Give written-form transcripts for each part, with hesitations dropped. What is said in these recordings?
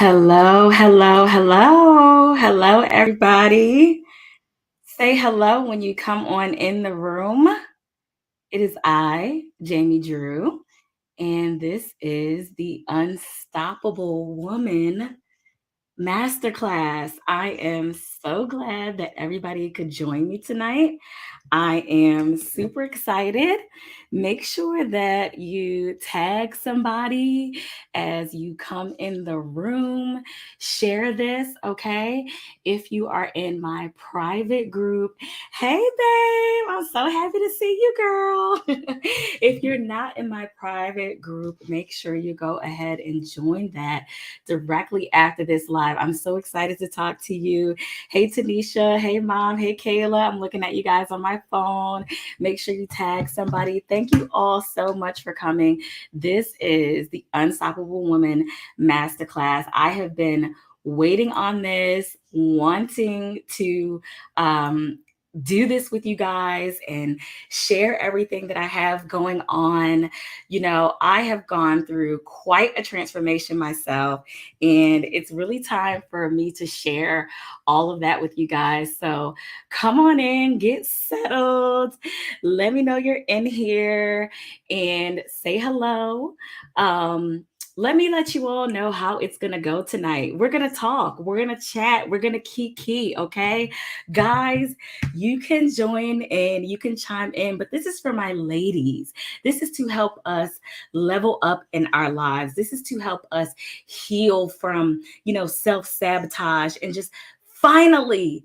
Hello, hello, hello. Hello, everybody. Say hello when you come on in the room. It is I, Jamie Drew, and this is the Unstoppable Woman Masterclass. I am so glad that everybody could join me tonight. I am super excited. Make sure that you tag somebody as you come in the room. Share this, okay? If you are in my private group, hey, babe, I'm so happy to see you, girl. If you're not in my private group, make sure you go ahead and join that directly after this live. I'm so excited to talk to you. Hey, Tanisha. Hey, Mom. Hey, Kayla. I'm looking at you guys on my phone. Make sure you tag somebody. Thank you all so much for coming. This is the Unstoppable Woman Masterclass. I have been waiting on this, wanting to do this with you guys and share everything that I have going on. I have gone through quite a transformation myself, and it's really time for me to share all of that with you guys. So come on in, get settled. Let me know you're in here and say hello. Let me let you all know how it's going to go tonight. We're going to talk, we're going to chat, we're going to key, okay? Guys, you can join and you can chime in, but this is for my ladies. This is to help us level up in our lives. This is to help us heal from, self-sabotage and just finally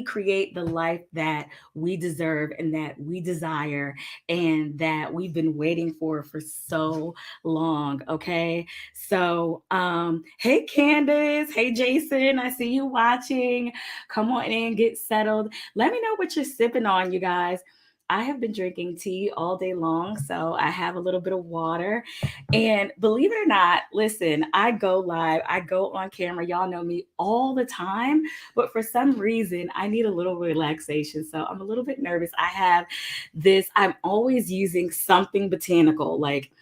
create the life that we deserve and that we desire and that we've been waiting for so long. Okay. So hey, Candace. Hey, Jason, I see you watching. Come on in, get settled. Let me know what you're sipping on, you guys. I have been drinking tea all day long, so I have a little bit of water. And believe it or not, listen, I go live, I go on camera. Y'all know me all the time, but for some reason, I need a little relaxation. So I'm a little bit nervous. I have this, I'm always using something botanical. Like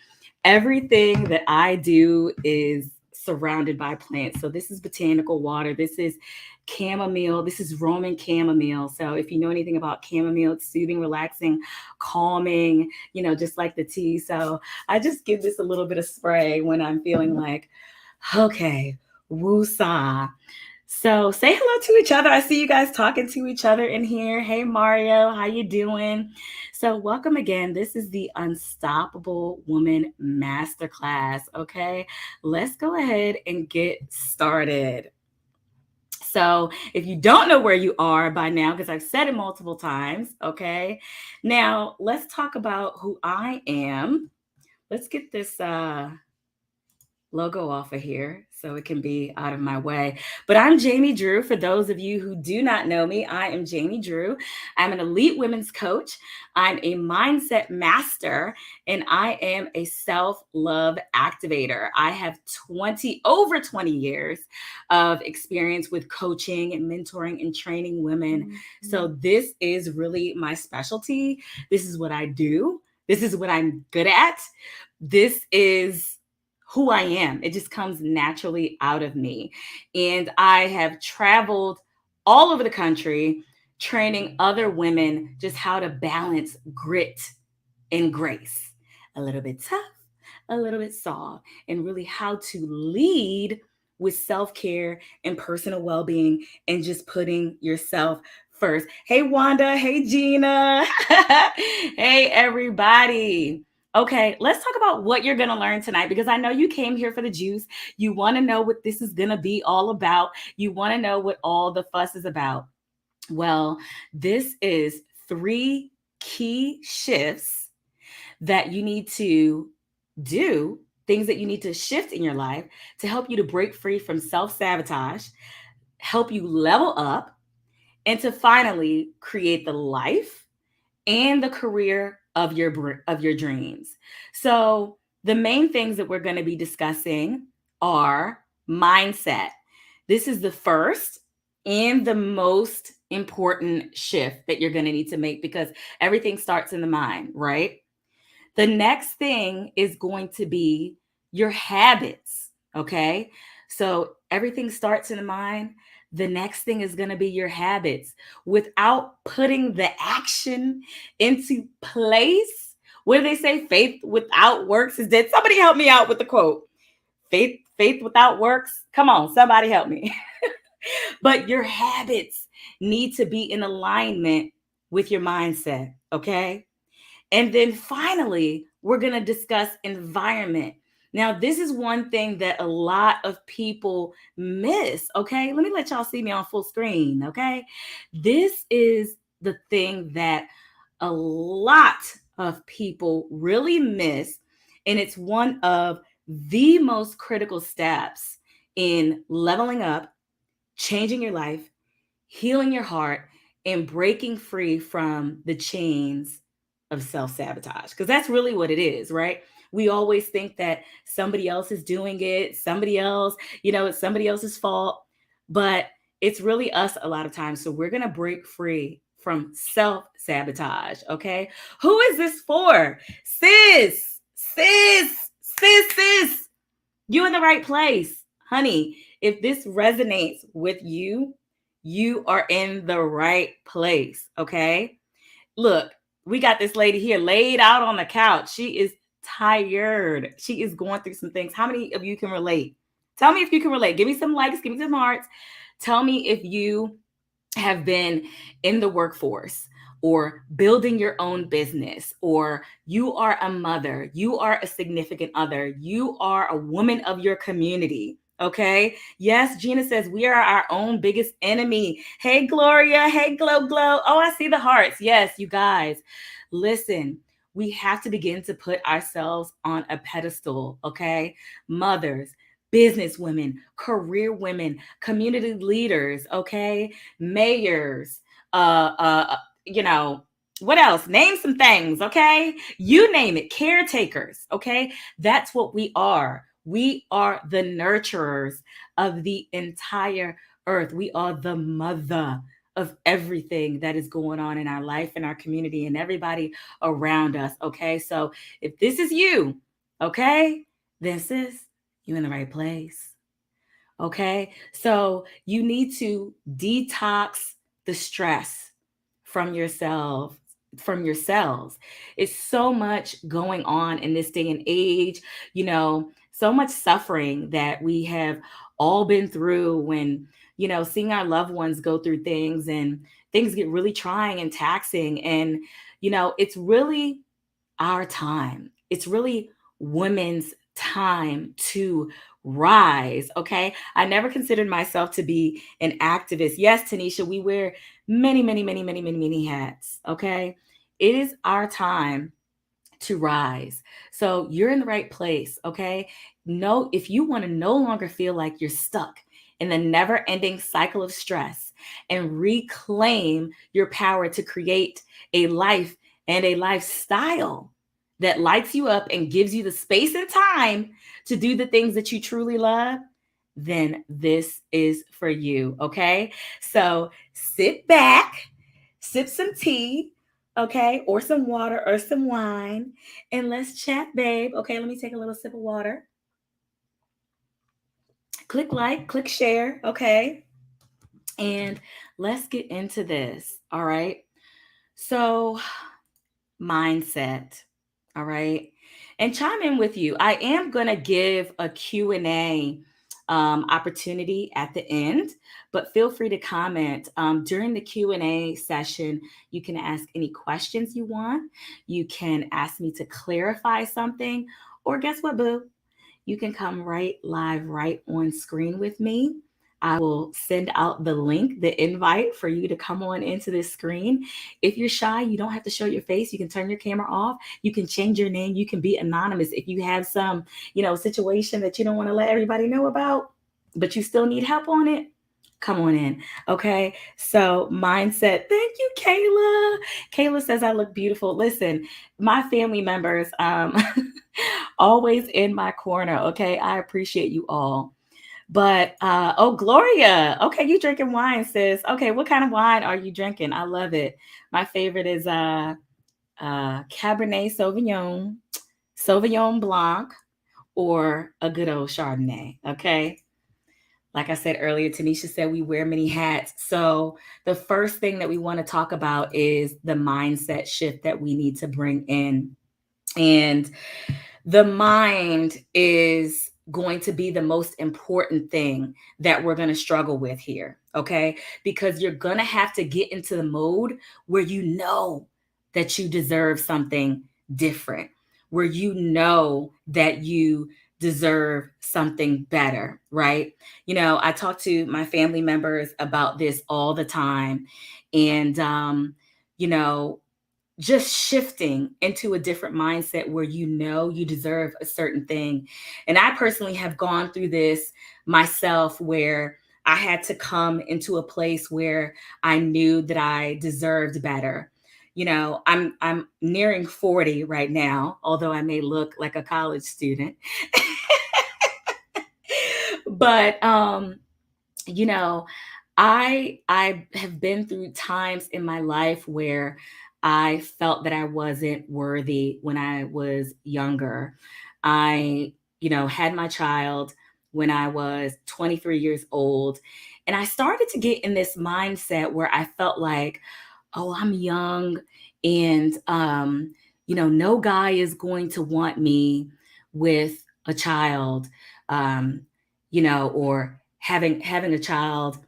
everything that I do is surrounded by plants. So this is botanical water. This is chamomile. This is Roman chamomile. So if you know anything about chamomile, it's soothing, relaxing, calming, just like the tea. So I just give this a little bit of spray when I'm feeling like, okay, woo-sa. So say hello to each other. I see you guys talking to each other in here. Hey, Mario, how you doing? So welcome again. This is the Unstoppable Woman Masterclass. Okay, let's go ahead and get started. So if you don't know where you are by now, because I've said it multiple times, okay, now let's talk about who I am. Let's get this logo off of here so it can be out of my way. But I'm Jamie Drew. For those of you who do not know me, I am Jamie Drew. I'm an elite women's coach. I'm a mindset master, and I am a self-love activator. I have over 20 years of experience with coaching and mentoring and training women. Mm-hmm. So this is really my specialty. This is what I do. This is what I'm good at. This is who I am. It just comes naturally out of me. And I have traveled all over the country training other women just how to balance grit and grace. A little bit tough, a little bit soft, and really how to lead with self-care and personal well-being and just putting yourself first. Hey, Wanda. Hey, Gina. Hey, everybody. Okay, let's talk about what you're going to learn tonight, because I know you came here for the juice. You want to know what this is going to be all about. You want to know what all the fuss is about. Well, this is 3 key shifts that you need to do, things that you need to shift in your life to help you to break free from self-sabotage, help you level up, and to finally create the life and the career of your dreams. So the main things that we're going to be discussing are mindset. This is the first and the most important shift that you're going to need to make, because everything starts in the mind, right? The next thing is going to be your habits, okay? So everything starts in the mind. The next thing is going to be your habits. Without putting the action into place, what do they say? Faith without works is dead. Somebody help me out with the quote. Faith without works. Come on, somebody help me. But your habits need to be in alignment with your mindset, okay? And then finally, we're going to discuss environment. Now, this is one thing that a lot of people miss, okay? Let me let y'all see me on full screen, okay? This is the thing that a lot of people really miss, and it's one of the most critical steps in leveling up, changing your life, healing your heart, and breaking free from the chains of self sabotage. Because that's really what it is, right? We always think that somebody else is doing it, somebody else, it's somebody else's fault, but it's really us a lot of times. So we're going to break free from self sabotage, okay? Who is this for? Sis. You in the right place, honey. If this resonates with you, you are in the right place, okay? Look, we got this lady here laid out on the couch. She is tired. She is going through some things. How many of you can relate? Tell me if you can relate. Give me some likes, give me some hearts. Tell me if you have been in the workforce or building your own business, or you are a mother, you are a significant other, you are a woman of your community. Okay. Yes, Gina says we are our own biggest enemy. Hey, Gloria. Hey, Glow. Oh, I see the hearts. Yes, you guys. Listen, we have to begin to put ourselves on a pedestal. Okay. Mothers, business women, career women, community leaders. Okay, mayors, you know, what else? Name some things, okay? You name it, caretakers, okay? That's what we are. We are the nurturers of the entire earth. We are the mother of everything that is going on in our life and our community and everybody around us, okay? So if this is you, okay, then sis, you in the right place. Okay. So you need to detox the stress from yourself, from yourselves. It's so much going on in this day and age, so much suffering that we have all been through when, seeing our loved ones go through things and things get really trying and taxing. And, it's really our time. It's really women's time to rise. Okay. I never considered myself to be an activist. Yes, Tanisha, we wear many, many, many, many, many, many hats. Okay. It is our time to rise. So you're in the right place. Okay. No, if you want to no longer feel like you're stuck in the never ending cycle of stress and reclaim your power to create a life and a lifestyle that lights you up and gives you the space and time to do the things that you truly love, then this is for you. Okay. So sit back, sip some tea, okay, or some water or some wine, and let's chat, babe. Okay, let me take a little sip of water. Click like, click share, okay, and let's get into this. All right. So, mindset. All right. And chime in with you. I am going to give a Q&A opportunity at the end, but feel free to comment during the Q&A session. You can ask any questions you want. You can ask me to clarify something, or guess what, boo? You can come right live, right on screen with me. I will send out the link, the invite for you to come on into this screen. If you're shy, you don't have to show your face. You can turn your camera off. You can change your name. You can be anonymous. If you have some, situation that you don't want to let everybody know about, but you still need help on it, come on in. Okay. So, mindset. Thank you, Kayla. Kayla says I look beautiful. Listen, my family members, always in my corner. Okay. I appreciate you all. But oh, Gloria. Okay, you drinking wine, sis. Okay, what kind of wine are you drinking? I love it. My favorite is Cabernet Sauvignon, Sauvignon Blanc, or a good old Chardonnay. Okay. Like I said earlier, Tanisha said we wear many hats. So the first thing that we want to talk about is the mindset shift that we need to bring in. And the mind is going to be the most important thing that we're going to struggle with here, okay? Because you're going to have to get into the mode where you know that you deserve something different, where you know that you deserve something better, right? I talk to my family members about this all the time. And, you know, just shifting into a different mindset where you know you deserve a certain thing. And I personally have gone through this myself where I had to come into a place where I knew that I deserved better. I'm nearing 40 right now, although I may look like a college student. But you know, I have been through times in my life where I felt that I wasn't worthy when I was younger. I, had my child when I was 23 years old, and I started to get in this mindset where I felt like, oh, I'm young, and no guy is going to want me with a child, um, or having a child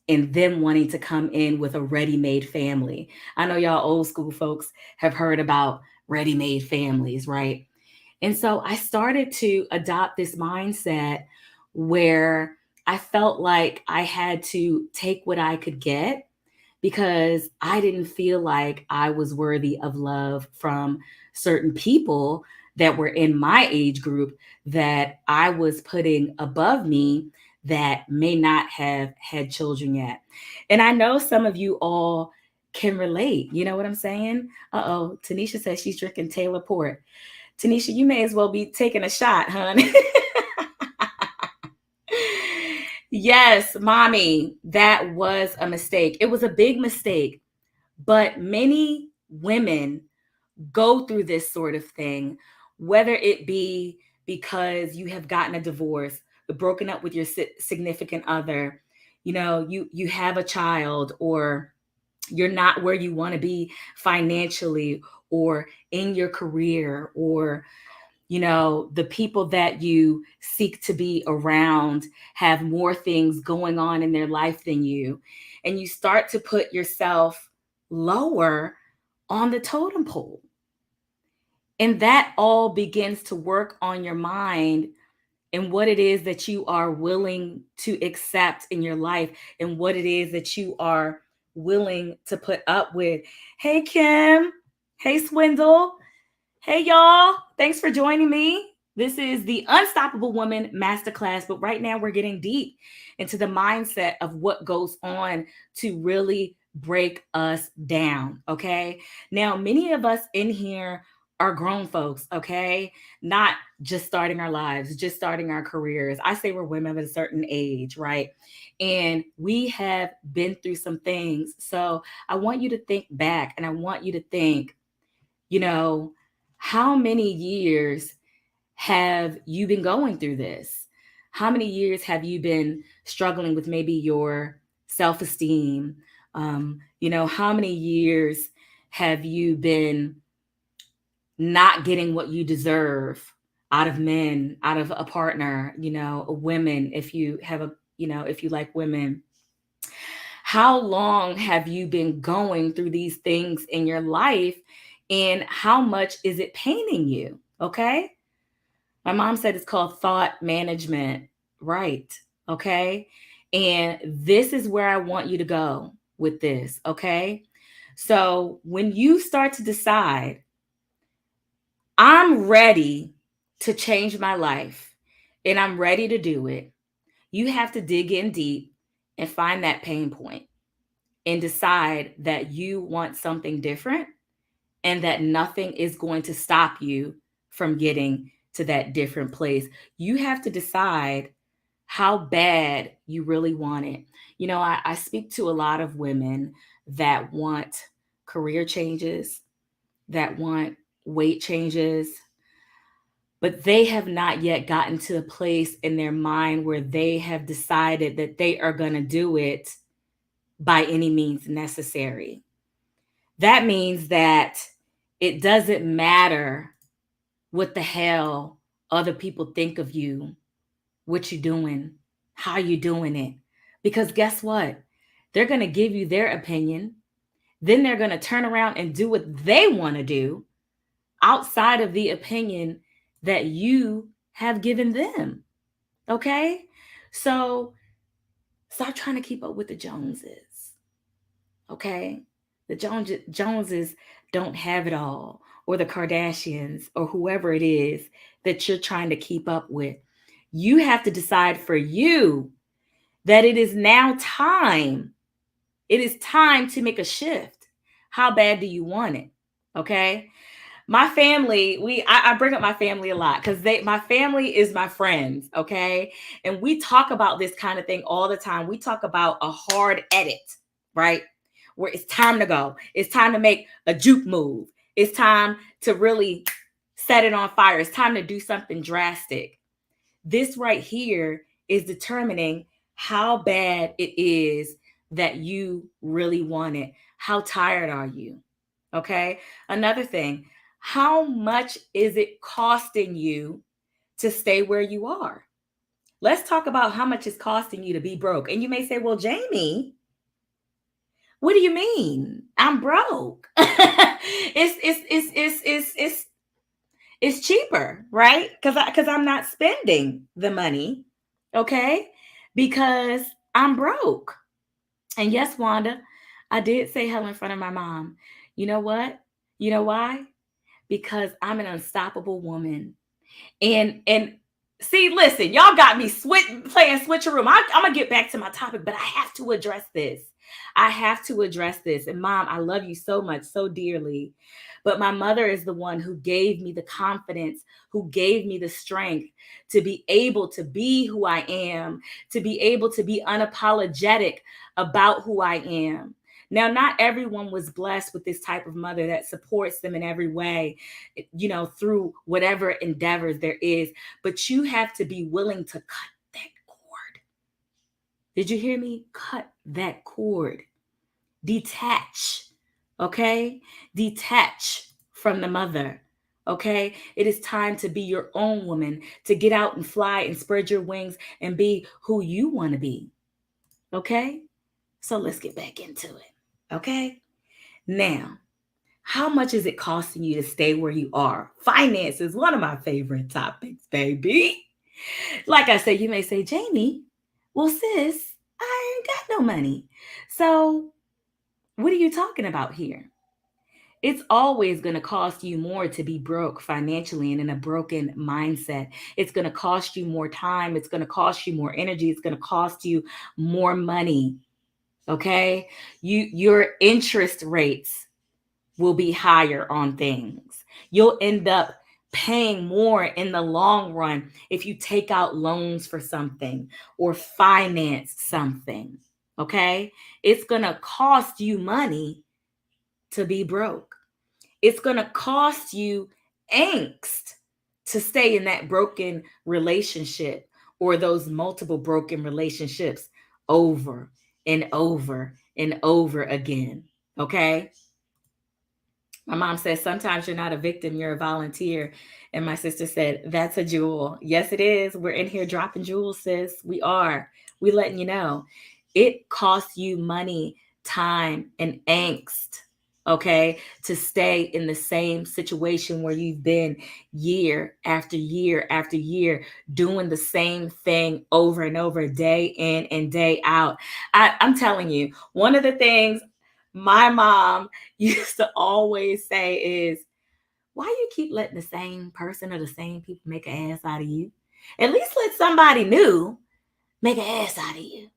and them wanting to come in with a ready-made family. I know y'all old school folks have heard about ready-made families, right? And so I started to adopt this mindset where I felt like I had to take what I could get because I didn't feel like I was worthy of love from certain people that were in my age group that I was putting above me that may not have had children yet. And I know some of you all can relate. You know what I'm saying? Uh oh. Tanisha says she's drinking Taylor Port. Tanisha, you may as well be taking a shot, honey. Yes, mommy, that was a mistake. It was a big mistake. But many women go through this sort of thing, whether it be because you have gotten a divorce, broken up with your significant other, you have a child, or you're not where you want to be financially or in your career, or the people that you seek to be around have more things going on in their life than you. And you start to put yourself lower on the totem pole. And that all begins to work on your mind and what it is that you are willing to accept in your life and what it is that you are willing to put up with. Hey, Kim. Hey, Swindle. Hey, y'all. Thanks for joining me. This is the Unstoppable Woman Masterclass, but right now we're getting deep into the mindset of what goes on to really break us down, okay? Now, many of us in here are grown folks, okay? Not just starting our lives, just starting our careers. I say we're women of a certain age, right? And we have been through some things. So I want you to think back and I want you to think, you know, how many years have you been going through this? How many years have you been struggling with maybe your self esteem? How many years have you been not getting what you deserve out of men, out of a partner, women, if you have if you like women? How long have you been going through these things in your life, and how much is it paining you? Okay. My mom said it's called thought management. Right. Okay. And this is where I want you to go with this. Okay. So when you start to decide, I'm ready to change my life and I'm ready to do it, you have to dig in deep and find that pain point and decide that you want something different and that nothing is going to stop you from getting to that different place. You have to decide how bad you really want it. I speak to a lot of women that want career changes, that want weight changes, but they have not yet gotten to a place in their mind where they have decided that they are going to do it by any means necessary. That means that it doesn't matter what the hell other people think of you, what you're doing, how you're doing it. Because guess what? They're going to give you their opinion. Then they're going to turn around and do what they want to do outside of the opinion that you have given them. Okay? So stop trying to keep up with the Joneses. Okay? The Joneses don't have it all, or the Kardashians, or whoever it is that you're trying to keep up with. You have to decide for you that it is now time. It is time to make a shift. How bad do you want it? Okay? My family, I bring up my family a lot because my family is my friends, okay? And we talk about this kind of thing all the time. We talk about a hard edit, right? Where it's time to go. It's time to make a juke move. It's time to really set it on fire. It's time to do something drastic. This right here is determining how bad it is that you really want it. How tired are you? Okay. Another thing, how much is it costing you to stay where you are? Let's talk about how much it's costing you to be broke. And you may say, well, Jamie, what do you mean? I'm broke. It's cheaper, right? Because I'm not spending the money, okay? Because I'm broke. And yes, Wanda, I did say hell in front of my mom. You know what? You know why? Because I'm an unstoppable woman. And see, listen, y'all got me playing switcheroo. I'm gonna get back to my topic, but I have to address this. I have to address this. And mom, I love you so much, so dearly. But my mother is the one who gave me the confidence, who gave me the strength to be able to be who I am, to be able to be unapologetic about who I am. Now, not everyone was blessed with this type of mother that supports them in every way, through whatever endeavors there is. But you have to be willing to cut that cord. Did you hear me? Cut that cord. Detach. Okay? Detach from the mother. Okay? It is time to be your own woman, to get out and fly and spread your wings and be who you want to be. Okay? So let's get back into it. Okay? Now, how much is it costing you to stay where you are? Finance is one of my favorite topics, baby. Like I said, you may say, Jamie, well, sis, I ain't got no money. So, what are you talking about here? It's always going to cost you more to be broke financially and in a broken mindset. It's going to cost you more time. It's going to cost you more energy. It's going to cost you more money. Okay? Your interest rates will be higher on things. You'll end up paying more in the long run if you take out loans for something or finance something. Okay? It's going to cost you money to be broke. It's going to cost you angst to stay in that broken relationship or those multiple broken relationships over and over and over again. Okay? My mom says, sometimes you're not a victim, you're a volunteer. And my sister said, that's a jewel. Yes, it is. We're in here dropping jewels, sis. We are. We letting you know. It costs you money, time, and angst, okay, to stay in the same situation where you've been year after year after year, doing the same thing over and over, day in and day out. I'm telling you, one of the things my mom used to always say is, why you keep letting the same person or the same people make an ass out of you? At least let somebody new make an ass out of you.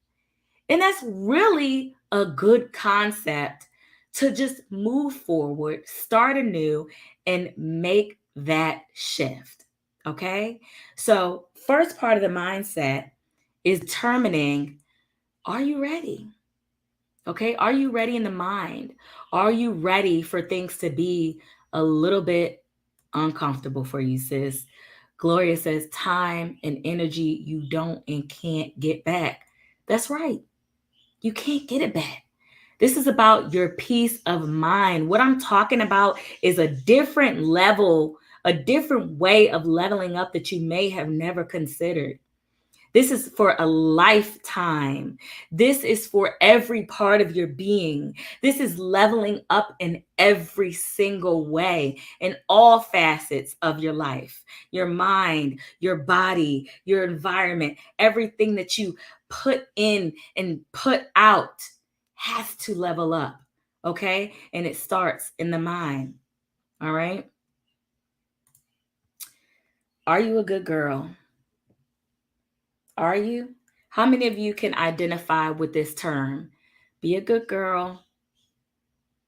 And that's really a good concept to just move forward, start anew, and make that shift. Okay? So, first part of the mindset is determining, are you ready? Okay, are you ready in the mind? Are you ready for things to be a little bit uncomfortable for you, sis? Gloria says, time and energy you don't and can't get back. That's right. You can't get it back. This is about your peace of mind. What I'm talking about is a different level, a different way of leveling up that you may have never considered. This is for a lifetime. This is for every part of your being. This is leveling up in every single way, in all facets of your life, your mind, your body, your environment, everything that you put in and put out has to level up. Okay. And it starts in the mind. All right. Are you a good girl? Are you? How many of you can identify with this term? Be a good girl.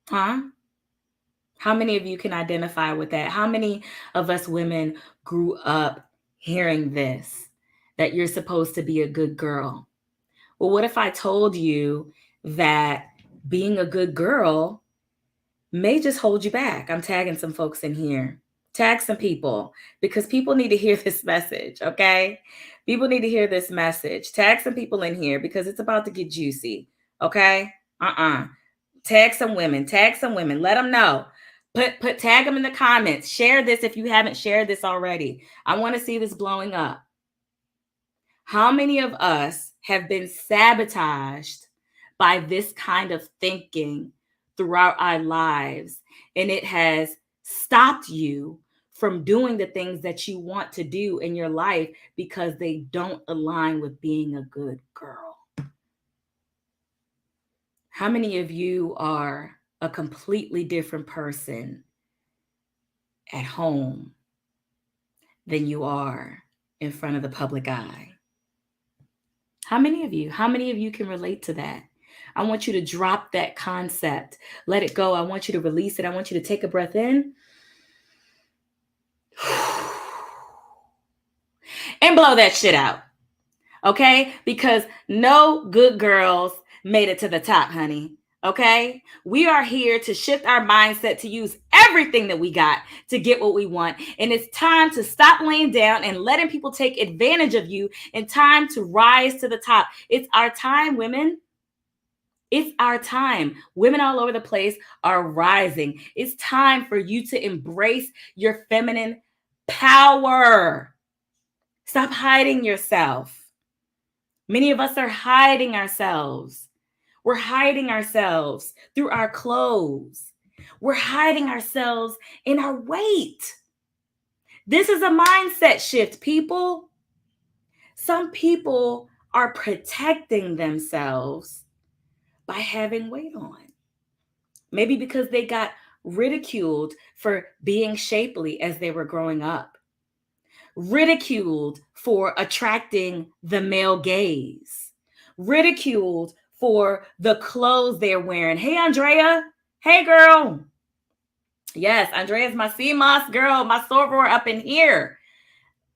Huh? How many of you can identify with that? How many of us women grew up hearing this, that you're supposed to be a good girl? Well, what if I told you that being a good girl may just hold you back? I'm tagging some folks in here. Tag some people because people need to hear this message, okay? People need to hear this message. Tag some people in here because it's about to get juicy, okay? Tag some women. Tag some women. Let them know. Tag them in the comments. Share this if you haven't shared this already. I want to see this blowing up. How many of us have been sabotaged by this kind of thinking throughout our lives, and it has stopped you from doing the things that you want to do in your life because they don't align with being a good girl? How many of you are a completely different person at home than you are in front of the public eye? How many of you? How many of you can relate to that? I want you to drop that concept. Let it go. I want you to release it. I want you to take a breath in and blow that shit out. Okay? Because no good girls made it to the top, honey. Okay? We are here to shift our mindset to use everything that we got to get what we want. And it's time to stop laying down and letting people take advantage of you, and time to rise to the top. It's our time, women. It's our time. Women all over the place are rising. It's time for you to embrace your feminine power. Stop hiding yourself. Many of us are hiding ourselves. We're hiding ourselves through our clothes. We're hiding ourselves in our weight. This is a mindset shift, people. Some people are protecting themselves by having weight on. Maybe because they got ridiculed for being shapely as they were growing up, ridiculed for attracting the male gaze, ridiculed for the clothes they're wearing. Hey, Andrea. Hey, girl. Yes, Andrea's my sea moss girl, my soror up in here.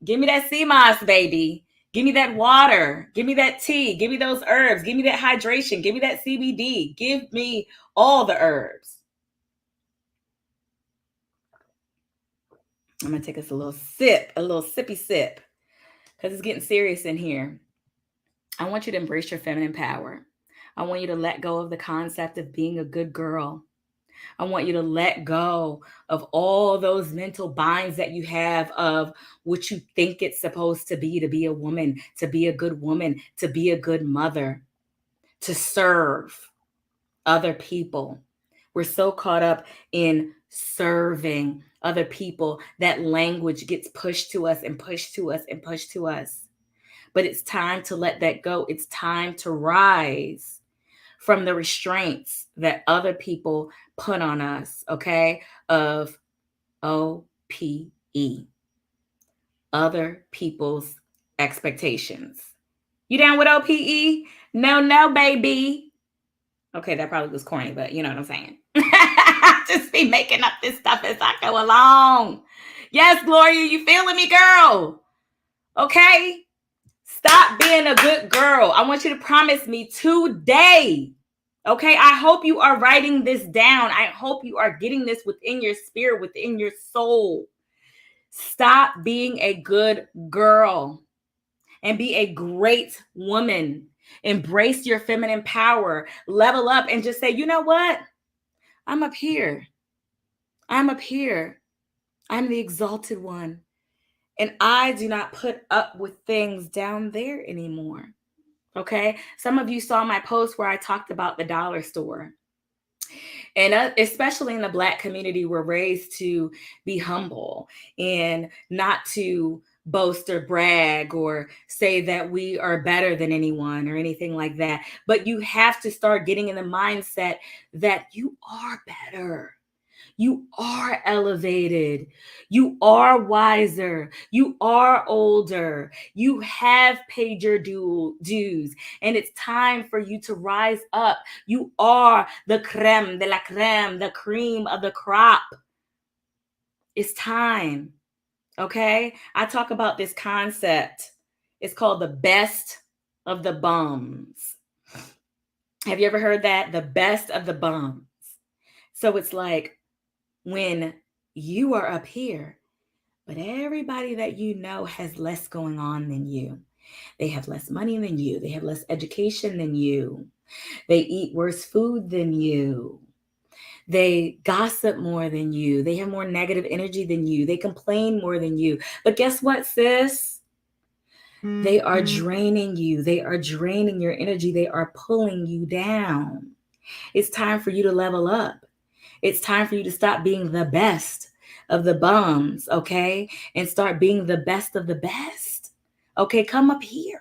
Give me that sea moss, baby. Give me that water. Give me that tea. Give me those herbs. Give me that hydration. Give me that CBD. Give me all the herbs. I'm going to take us a little sippy sip, because it's getting serious in here. I want you to embrace your feminine power. I want you to let go of the concept of being a good girl. I want you to let go of all those mental binds that you have of what you think it's supposed to be a woman, to be a good woman, to be a good mother, to serve other people. We're so caught up in serving other people that language gets pushed to us and pushed to us and pushed to us. But it's time to let that go. It's time to rise from the restraints that other people put on us, okay? Of OPE, other people's expectations. You down with OPE? No, baby. Okay, that probably was corny, but you know what I'm saying. Just be making up this stuff as I go along. Yes, Gloria, you feeling me, girl? Okay? Stop being a good girl. I want you to promise me today. Okay? I hope you are writing this down. I hope you are getting this within your spirit, within your soul. Stop being a good girl and be a great woman. Embrace your feminine power, level up, and just say, you know what? I'm up here. I'm up here. I'm the exalted one. And I do not put up with things down there anymore. Okay. Some of you saw my post where I talked about the dollar store. And especially in the Black community, we're raised to be humble and not to boast or brag or say that we are better than anyone or anything like that. But you have to start getting in the mindset that you are better. You are elevated. You are wiser. You are older. You have paid your dues. And it's time for you to rise up. You are the creme de la creme, the cream of the crop. It's time. Okay? I talk about this concept. It's called the best of the bums. Have you ever heard that? The best of the bums. So it's like, when you are up here, but everybody that you know has less going on than you. They have less money than you. They have less education than you. They eat worse food than you. They gossip more than you. They have more negative energy than you. They complain more than you. But guess what, sis? They are draining you. They are draining your energy. They are pulling you down. It's time for you to level up. It's time for you to stop being the best of the bums, okay? And start being the best of the best. Okay, come up here.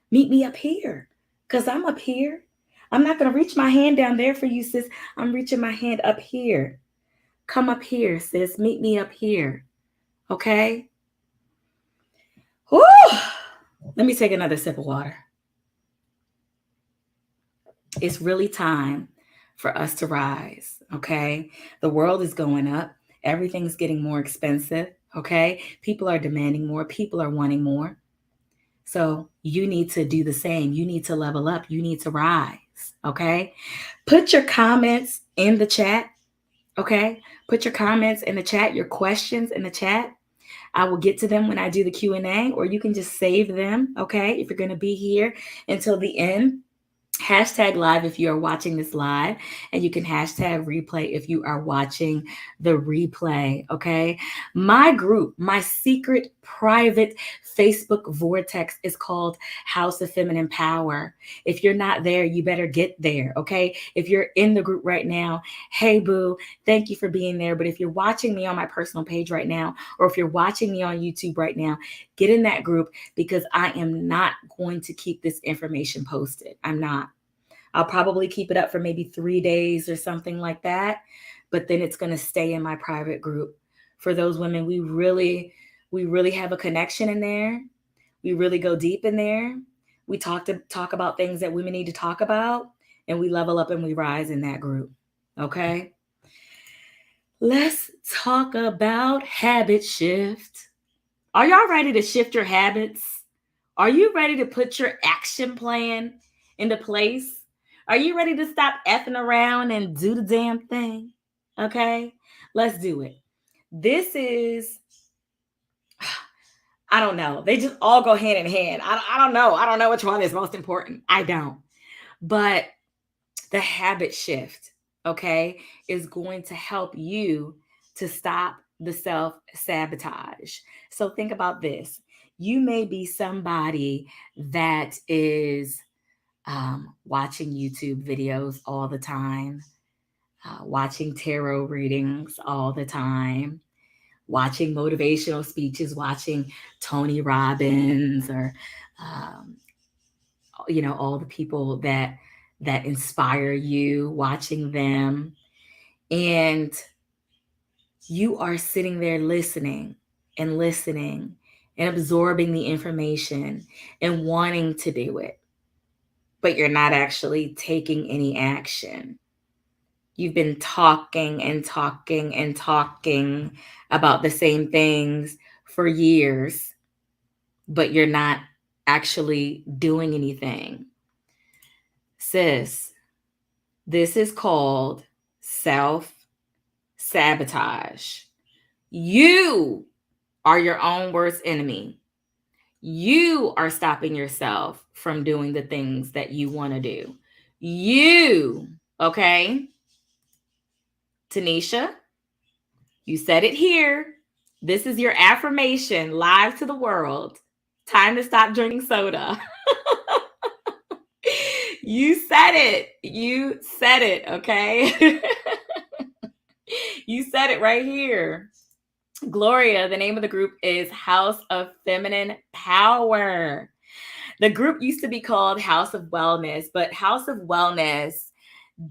Meet me up here. Because I'm up here. I'm not going to reach my hand down there for you, sis. I'm reaching my hand up here. Come up here, sis. Meet me up here. Okay? Whew. Let me take another sip of water. It's really time for us to rise, okay? The world is going up. Everything's getting more expensive, okay? People are demanding more. People are wanting more. So you need to do the same. You need to level up. You need to rise, okay? Put your comments in the chat, okay? Put your comments in the chat, your questions in the chat. I will get to them when I do the Q&A, or you can just save them, okay? If you're going to be here until the end. Hashtag live if you are watching this live, and you can hashtag replay if you are watching the replay. Okay. My group, my secret private Facebook vortex is called House of Feminine Power. If you're not there, you better get there. Okay. If you're in the group right now, hey boo, thank you for being there. But if you're watching me on my personal page right now, or if you're watching me on YouTube right now, get in that group, because I am not going to keep this information posted. I'm not. I'll probably keep it up for maybe 3 days or something like that. But then it's going to stay in my private group. For those women, we really have a connection in there. We really go deep in there. We talk about things that women need to talk about, and we level up and we rise in that group. Okay. Let's talk about habit shift. Are y'all ready to shift your habits? Are you ready to put your action plan into place? Are you ready to stop effing around and do the damn thing? Okay, let's do it. This is, I don't know. They just all go hand in hand. I don't know. I don't know which one is most important. I don't. But the habit shift, okay, is going to help you to stop the self-sabotage. So think about this. You may be somebody that is watching YouTube videos all the time, watching tarot readings all the time, watching motivational speeches, watching Tony Robbins, or all the people that inspire you, watching them, and you are sitting there listening and listening and absorbing the information and wanting to do it, but you're not actually taking any action. You've been talking and talking and talking about the same things for years, but you're not actually doing anything. Sis, this is called self-sabotage. You are your own worst enemy. You are stopping yourself from doing the things that you want to do. You, okay? Tanisha, you said it here. This is your affirmation live to the world. Time to stop drinking soda. You said it. You said it, okay? You said it right here. Gloria, the name of the group is House of Feminine Power. The group used to be called House of Wellness, but House of Wellness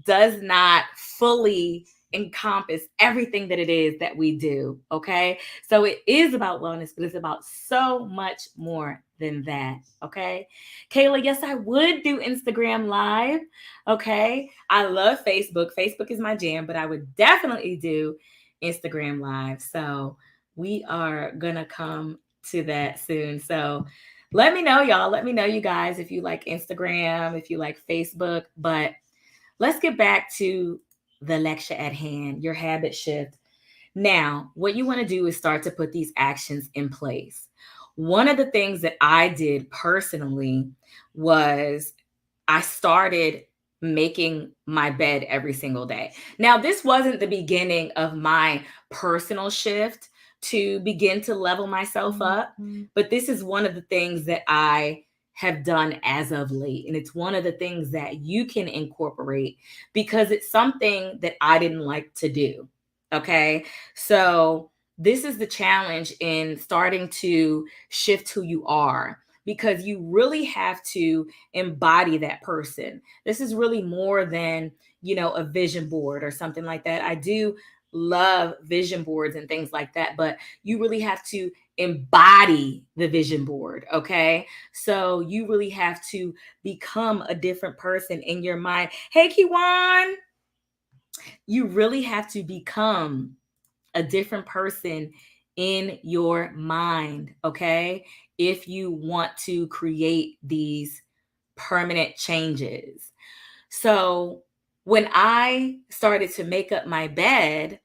does not fully encompass everything that it is that we do. Okay. So it is about wellness, but it's about so much more than that. Okay. Kayla, yes, I would do Instagram Live. Okay. I love Facebook. Facebook is my jam, but I would definitely do Instagram Live. So we are going to come to that soon. So let me know, y'all. Let me know, you guys, if you like Instagram, if you like Facebook. But let's get back to the lecture at hand, your habit shift. Now, what you want to do is start to put these actions in place. One of the things that I did personally was I started making my bed every single day. Now, this wasn't the beginning of my personal shift to begin to level myself up, but this is one of the things that I have done as of late. And it's one of the things that you can incorporate because it's something that I didn't like to do. Okay. So, this is the challenge in starting to shift who you are because you really have to embody that person. This is really more than, a vision board or something like that. I do love vision boards and things like that, but you really have to embody the vision board, okay? So you really have to become a different person in your mind. Hey, Kiwan, you really have to become a different person in your mind, okay? If you want to create these permanent changes. So when I started to make up my bed,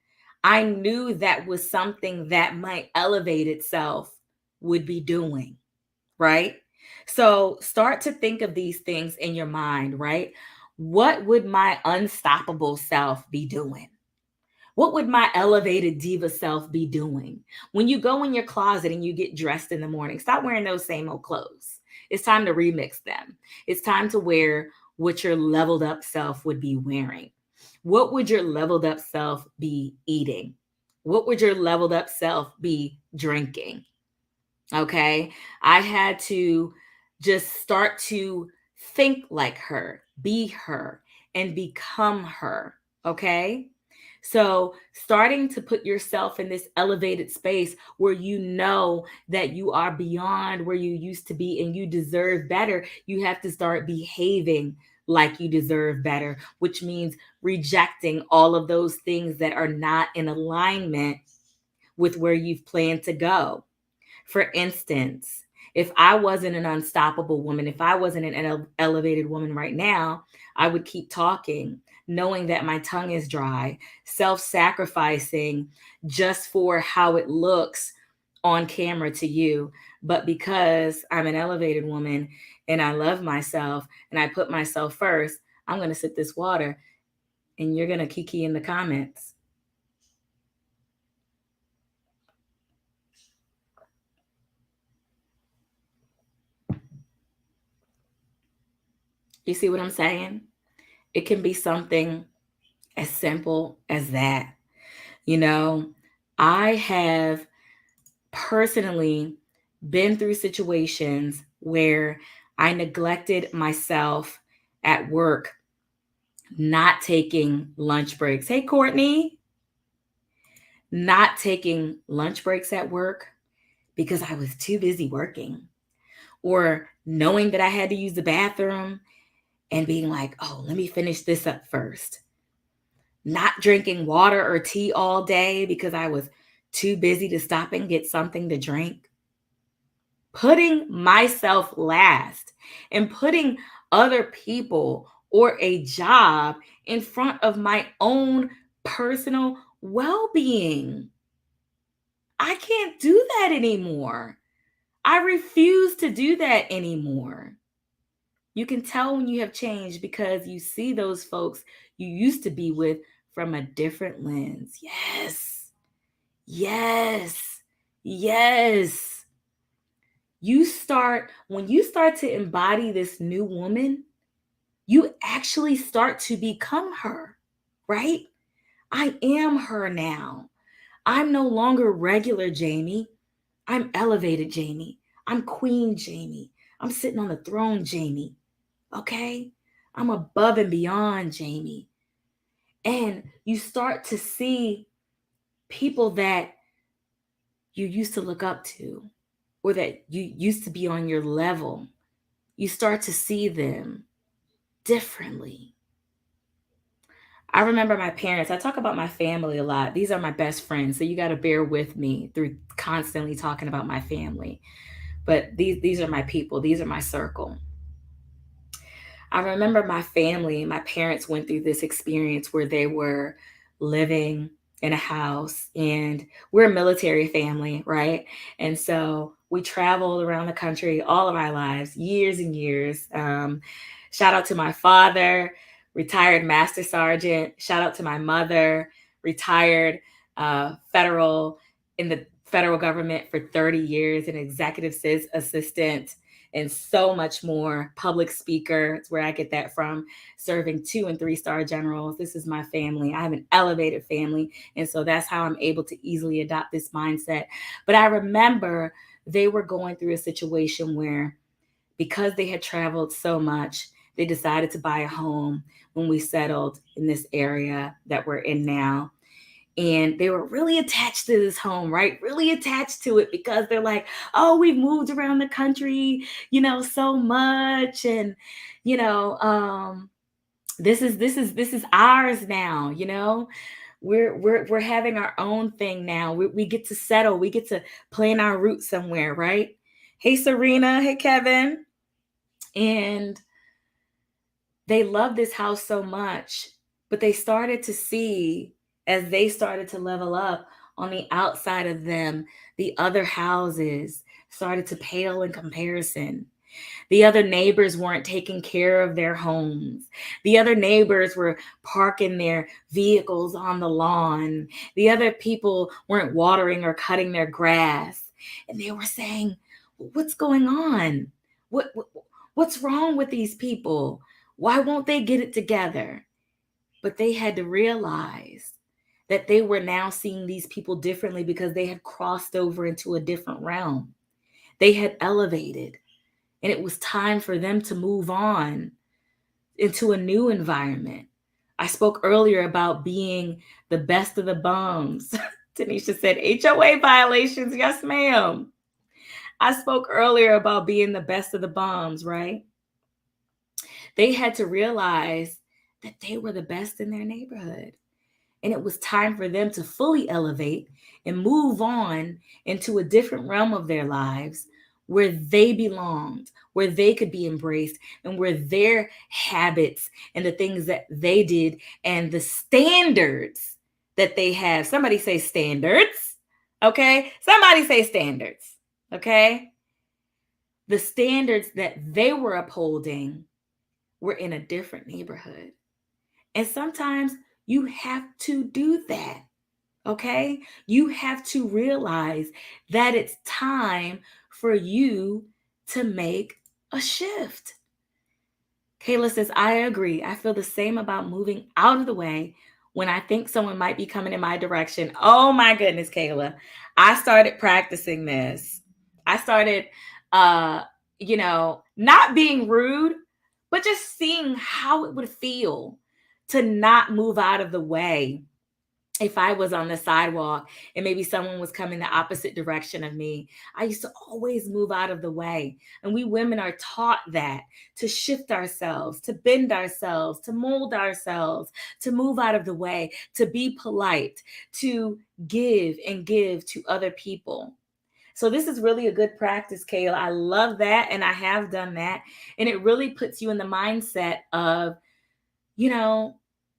I knew that was something that my elevated self would be doing, right? So start to think of these things in your mind, right? What would my unstoppable self be doing? What would my elevated diva self be doing? When you go in your closet and you get dressed in the morning, stop wearing those same old clothes. It's time to remix them. It's time to wear what your leveled up self would be wearing. What would your leveled up self be eating? What would your leveled up self be drinking? Okay. I had to just start to think like her, be her, and become her. Okay. So, starting to put yourself in this elevated space where you know that you are beyond where you used to be and you deserve better, you have to start behaving like you deserve better, which means rejecting all of those things that are not in alignment with where you've planned to go. For instance, if I wasn't an unstoppable woman, if I wasn't an elevated woman right now, I would keep talking, knowing that my tongue is dry, self sacrificing just for how it looks on camera to you. But because I'm an elevated woman and I love myself and I put myself first, I'm going to sip this water and you're going to kiki in the comments. You see what I'm saying? It can be something as simple as that. You know, I have personally been through situations where I neglected myself at work, not taking lunch breaks. Hey, Courtney, not taking lunch breaks at work because I was too busy working, or knowing that I had to use the bathroom and being like, oh, let me finish this up first. Not drinking water or tea all day because I was too busy to stop and get something to drink. Putting myself last and putting other people or a job in front of my own personal well being. I can't do that anymore. I refuse to do that anymore. You can tell when you have changed because you see those folks you used to be with from a different lens. Yes. Yes. Yes. When you start to embody this new woman, you actually start to become her, right? I am her now. I'm no longer regular Jamie. I'm elevated Jamie. I'm Queen Jamie. I'm sitting on the throne Jamie. Okay? I'm above and beyond Jamie. And you start to see people that you used to look up to or that you used to be on your level. You start to see them differently. I remember my parents. I talk about my family a lot. These are my best friends. So you got to bear with me through constantly talking about my family. But these are my people. These are my circle. I remember my family, my parents went through this experience where they were living in a house, and we're a military family, right? And so we traveled around the country all of our lives, years and years. Shout out to my father, retired master sergeant. Shout out to my mother, retired federal in the federal government for 30 years, an executive assistant and so much more. Public speaker, it's where I get that from, serving 2- and 3-star generals. This is my family. I have an elevated family. And so that's how I'm able to easily adopt this mindset. But I remember they were going through a situation where, because they had traveled so much, they decided to buy a home when we settled in this area that we're in now. And they were really attached to this home, right? Really attached to it because they're like, oh, we've moved around the country, so much. And, you know, this is ours now, We're having our own thing now. We get to settle. We get to plant our roots somewhere, right? Hey, Serena. Hey, Kevin. And they love this house so much, but they started to see, as they started to level up on the outside of them, the other houses started to pale in comparison. The other neighbors weren't taking care of their homes. The other neighbors were parking their vehicles on the lawn. The other people weren't watering or cutting their grass. And they were saying, what's going on? What's wrong with these people? Why won't they get it together? But they had to realize that they were now seeing these people differently because they had crossed over into a different realm. They had elevated, and it was time for them to move on into a new environment. I spoke earlier about being the best of the bums. Tanisha said, HOA violations. Yes, ma'am. I spoke earlier about being the best of the bums, right? They had to realize that they were the best in their neighborhood. And it was time for them to fully elevate and move on into a different realm of their lives where they belonged, where they could be embraced, and where their habits and the things that they did and the standards that they have. Somebody say standards, okay? Somebody say standards, okay? The standards that they were upholding were in a different neighborhood. And sometimes you have to do that. Okay? You have to realize that it's time for you to make a shift. Kayla says, I agree. I feel the same about moving out of the way when I think someone might be coming in my direction. Oh my goodness, Kayla. I started practicing this. I started, not being rude, but just seeing how it would feel to not move out of the way if I was on the sidewalk and maybe someone was coming the opposite direction of me. I used to always move out of the way. And we women are taught that, to shift ourselves, to bend ourselves, to mold ourselves, to move out of the way, to be polite, to give and give to other people. So this is really a good practice, Kayla. I love that. And I have done that. And it really puts you in the mindset of,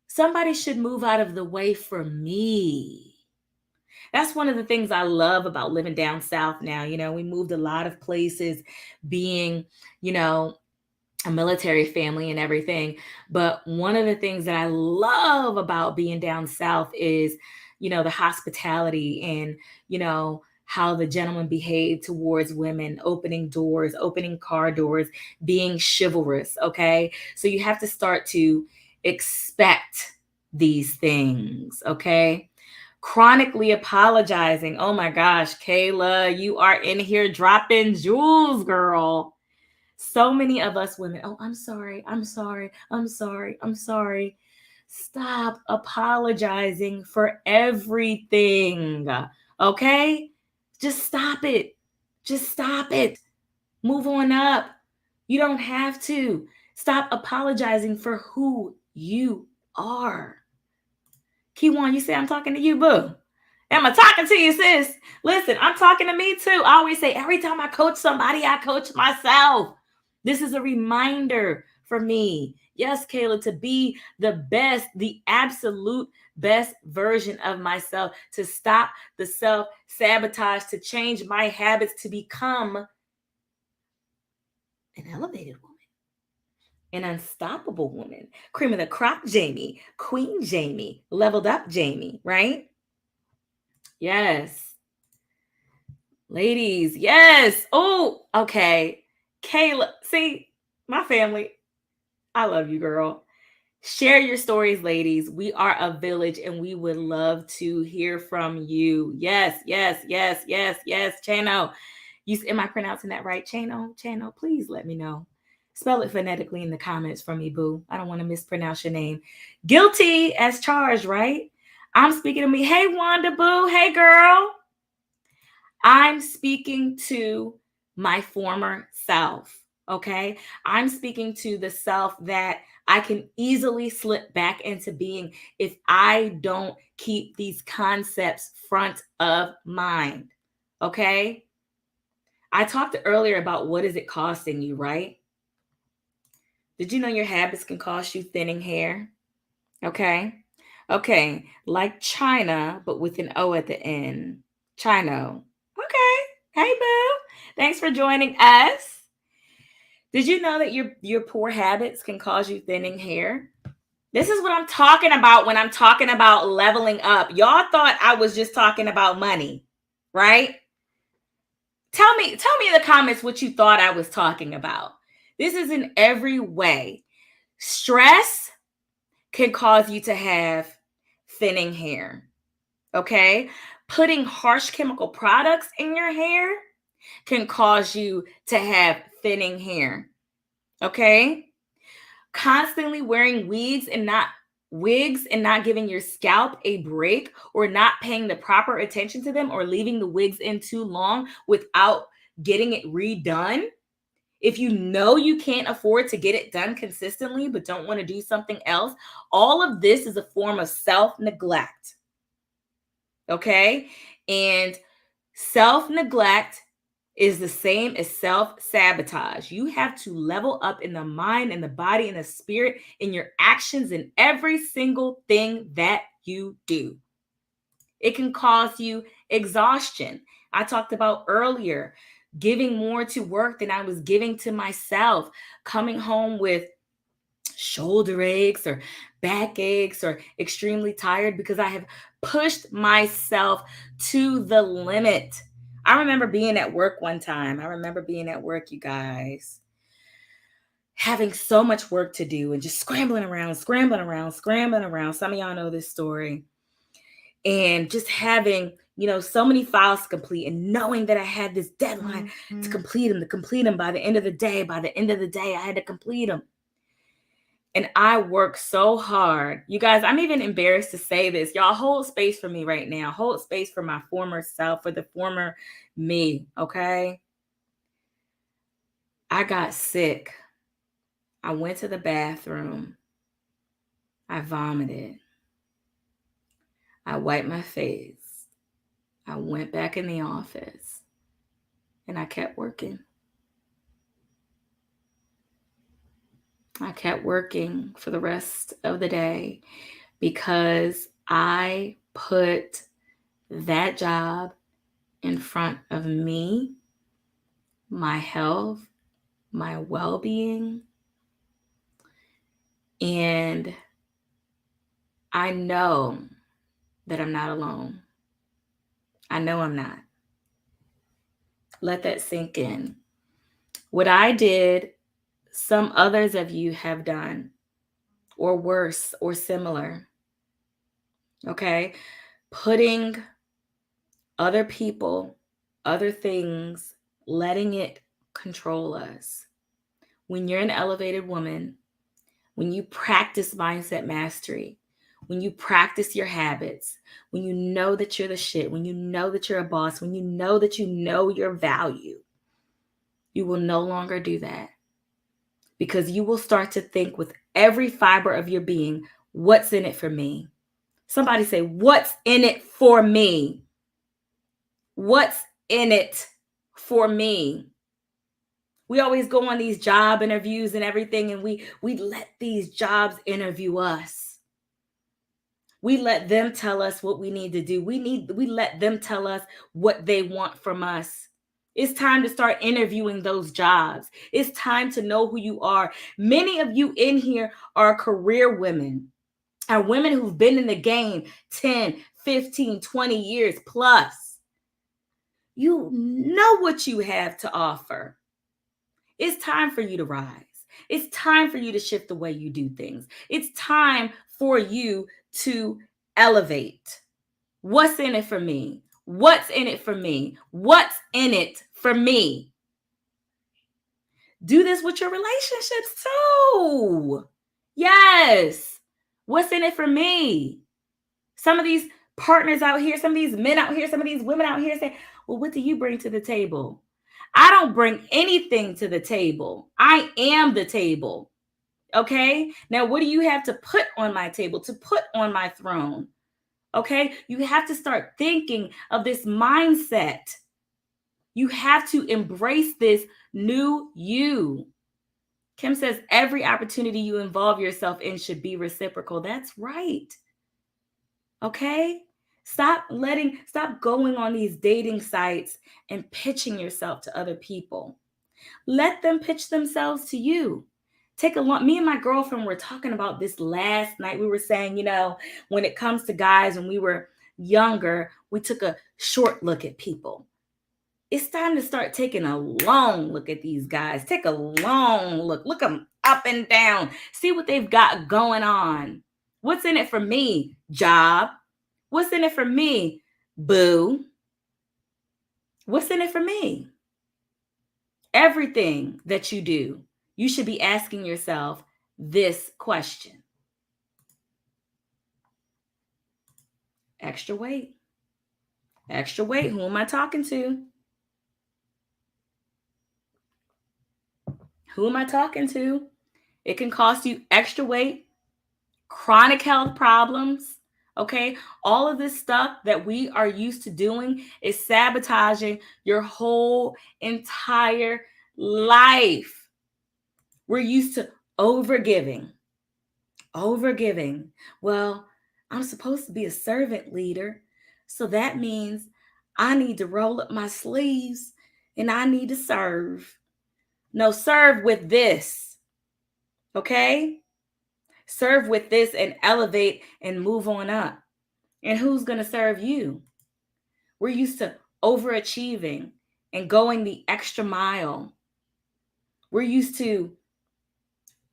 somebody should move out of the way for me. That's one of the things I love about living down south now. We moved a lot of places, being, you know, a military family and everything. But one of the things that I love about being down south is, the hospitality and, how the gentleman behaved towards women, opening doors, opening car doors, being chivalrous. Okay. So you have to start to expect these things. Okay. Chronically apologizing. Oh my gosh, Kayla, you are in here dropping jewels, girl. So many of us women, oh, I'm sorry, I'm sorry, I'm sorry, I'm sorry. Stop apologizing for everything. Okay? Just stop it. Just stop it. Move on up. You don't have to. Stop apologizing for who you are. Keywan, you say I'm talking to you, boo. Am I talking to you, sis? Listen, I'm talking to me too. I always say every time I coach somebody, I coach myself. This is a reminder for me. Yes, Kayla, to be the best, the absolute best version of myself, to stop the self sabotage, to change my habits, to become an elevated woman, an unstoppable woman, cream of the crop Jamie, Queen Jamie, leveled up Jamie, right? Yes. Ladies, yes. Oh, okay. Kayla, see, my family, I love you, girl. Share your stories, ladies. We are a village and we would love to hear from you. Yes, yes, yes, yes, yes. Chano, am I pronouncing that right? Chano, please let me know. Spell it phonetically in the comments for me, boo. I don't want to mispronounce your name. Guilty as charged, right? I'm speaking to me. Hey, Wanda, boo. Hey, girl. I'm speaking to my former self. Okay. I'm speaking to the self that I can easily slip back into being if I don't keep these concepts front of mind. Okay. I talked earlier about what is it costing you, right? Did you know your habits can cost you thinning hair? Okay. Okay. Like China, but with an O at the end. Chino. Okay. Hey, boo. Thanks for joining us. Did you know that your poor habits can cause you thinning hair? This is what I'm talking about when I'm talking about leveling up. Y'all thought I was just talking about money, right? Tell me in the comments what you thought I was talking about. This is in every way. Stress can cause you to have thinning hair. Okay? Putting harsh chemical products in your hair can cause you to have thinning hair. Okay? Constantly wearing wigs and not giving your scalp a break, or not paying the proper attention to them, or leaving the wigs in too long without getting it redone. If you know you can't afford to get it done consistently but don't want to do something else, all of this is a form of self-neglect. Okay? And self-neglect is the same as self-sabotage. You have to level up in the mind and the body and the spirit, in your actions, in every single thing that you do. It can cause you exhaustion. I talked about earlier giving more to work than I was giving to myself, coming home with shoulder aches or back aches or extremely tired because I have pushed myself to the limit. I remember being at work one time. You guys, having so much work to do and just scrambling around. Some of y'all know this story. And just having, so many files to complete, and knowing that I had this deadline to complete them by the end of the day. By the end of the day, I had to complete them. And I work so hard. You guys, I'm even embarrassed to say this. Y'all hold space for me right now. Hold space for my former self, for the former me, okay? I got sick. I went to the bathroom. I vomited. I wiped my face. I went back in the office. And I kept working. I kept working for the rest of the day because I put that job in front of me, my health, my well-being. And I know that I'm not alone. I know I'm not. Let that sink in. What I did, some others of you have done, or worse, or similar. Okay? Putting other people, other things, letting it control us. When you're an elevated woman, when you practice mindset mastery, when you practice your habits, when you know that you're the shit, when you know that you're a boss, when you know your value, you will no longer do that. Because you will start to think with every fiber of your being, what's in it for me? Somebody say, what's in it for me? What's in it for me? We always go on these job interviews and everything, and we let these jobs interview us. We let them tell us what we need to do. We let them tell us what they want from us. It's time to start interviewing those jobs. It's time to know who you are. Many of you in here are career women, are women who've been in the game 10, 15, 20 years plus. You know what you have to offer. It's time for you to rise. It's time for you to shift the way you do things. It's time for you to elevate. What's in it for me? What's in it for me? What's in it for me? Do this with your relationships too. Yes. What's in it for me? Some of these partners out here, some of these men out here, some of these women out here say, well, what do you bring to the table? I don't bring anything to the table. I am the table. Okay? Now, what do you have to put on my table, to put on my throne? Okay? You have to start thinking of this mindset. You have to embrace this new you. Kim says every opportunity you involve yourself in should be reciprocal. That's right. Okay? Stop going on these dating sites and pitching yourself to other people. Let them pitch themselves to you. Me and my girlfriend were talking about this last night. We were saying, when it comes to guys, when we were younger, we took a short look at people. It's time to start taking a long look at these guys. Take a long look. Look them up and down. See what they've got going on. What's in it for me? Job. What's in it for me? Boo. What's in it for me? Everything that you do, you should be asking yourself this question. Extra weight. Extra weight. Who am I talking to? Who am I talking to? It can cost you extra weight, chronic health problems. Okay. All of this stuff that we are used to doing is sabotaging your whole entire life. We're used to overgiving. Well, I'm supposed to be a servant leader. So that means I need to roll up my sleeves and I need to serve. No, serve with this. Okay? Serve with this and elevate and move on up. And who's going to serve you? We're used to overachieving and going the extra mile. We're used to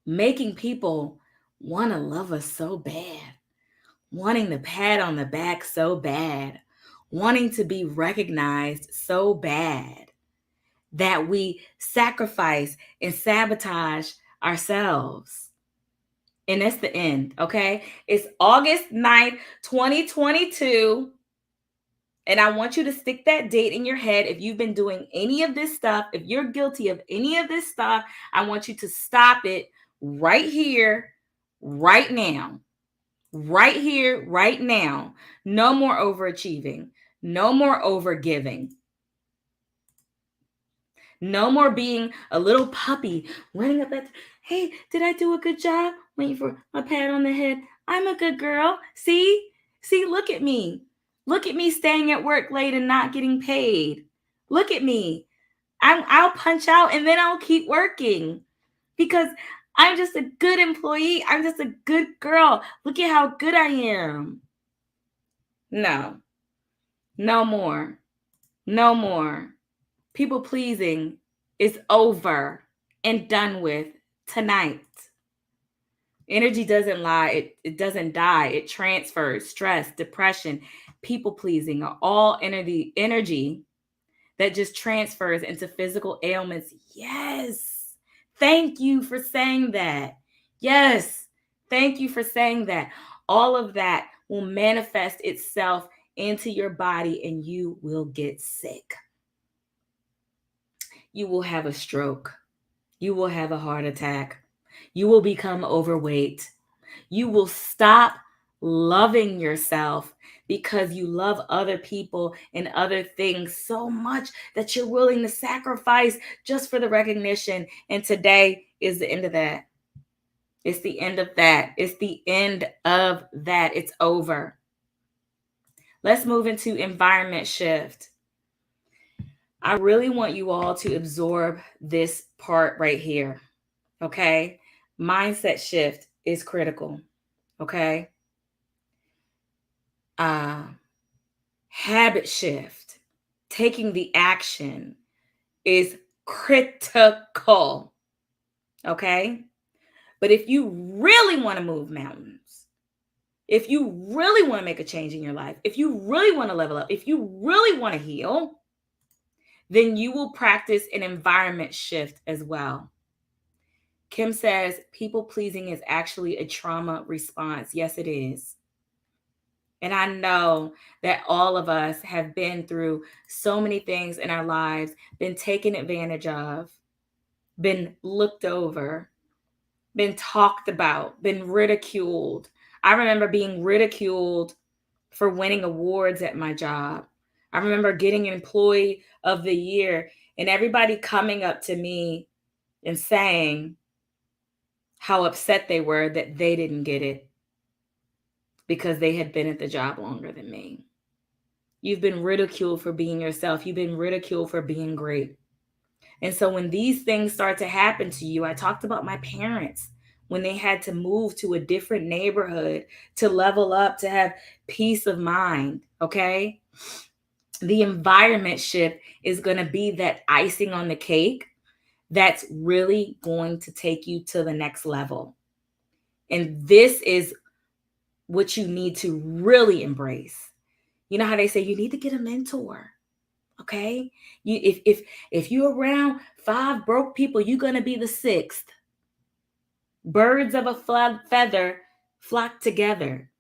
making people want to love us so bad, wanting the pat on the back so bad, wanting to be recognized so bad that we sacrifice and sabotage ourselves. And that's the end, okay? It's August 9th, 2022. And I want you to stick that date in your head. If you've been doing any of this stuff, if you're guilty of any of this stuff, I want you to stop it right here, right now. Right here, right now. No more overachieving. No more overgiving. No more being a little puppy running up at, hey, did I do a good job? Waiting for a pat on the head. I'm a good girl. See, look at me. Look at me staying at work late and not getting paid. Look at me. I'll punch out and then I'll keep working because I'm just a good employee. I'm just a good girl. Look at how good I am. No, no more. No more. People pleasing is over and done with tonight. Energy doesn't lie. It doesn't die. It transfers. Stress, depression, people pleasing are all energy that just transfers into physical ailments. Yes. Thank you for saying that. Yes. Thank you for saying that. All of that will manifest itself into your body and you will get sick. You will have a stroke. You will have a heart attack. You will become overweight. You will stop loving yourself because you love other people and other things so much that you're willing to sacrifice just for the recognition. And today is the end of that. It's the end of that. It's the end of that. It's over. Let's move into environment shift. I really want you all to absorb this part right here. Okay. Mindset shift is critical. Okay. Habit shift, taking the action is critical. Okay. But if you really want to move mountains, if you really want to make a change in your life, if you really want to level up, if you really want to heal, then you will practice an environment shift as well. Kim says people pleasing is actually a trauma response. Yes, it is. And I know that all of us have been through so many things in our lives, been taken advantage of, been looked over, been talked about, been ridiculed. I remember being ridiculed for winning awards at my job. I remember getting Employee of the Year and everybody coming up to me and saying how upset they were that they didn't get it because they had been at the job longer than me. You've been ridiculed for being yourself. You've been ridiculed for being great. And so when these things start to happen to you, I talked about my parents when they had to move to a different neighborhood to level up, to have peace of mind. Okay. The environment shift is going to be that icing on the cake that's really going to take you to the next level. And this is what you need to really embrace. You know how they say you need to get a mentor. Okay. If you're around 5 broke people, you're gonna be the 6th. Birds of a feather flock together.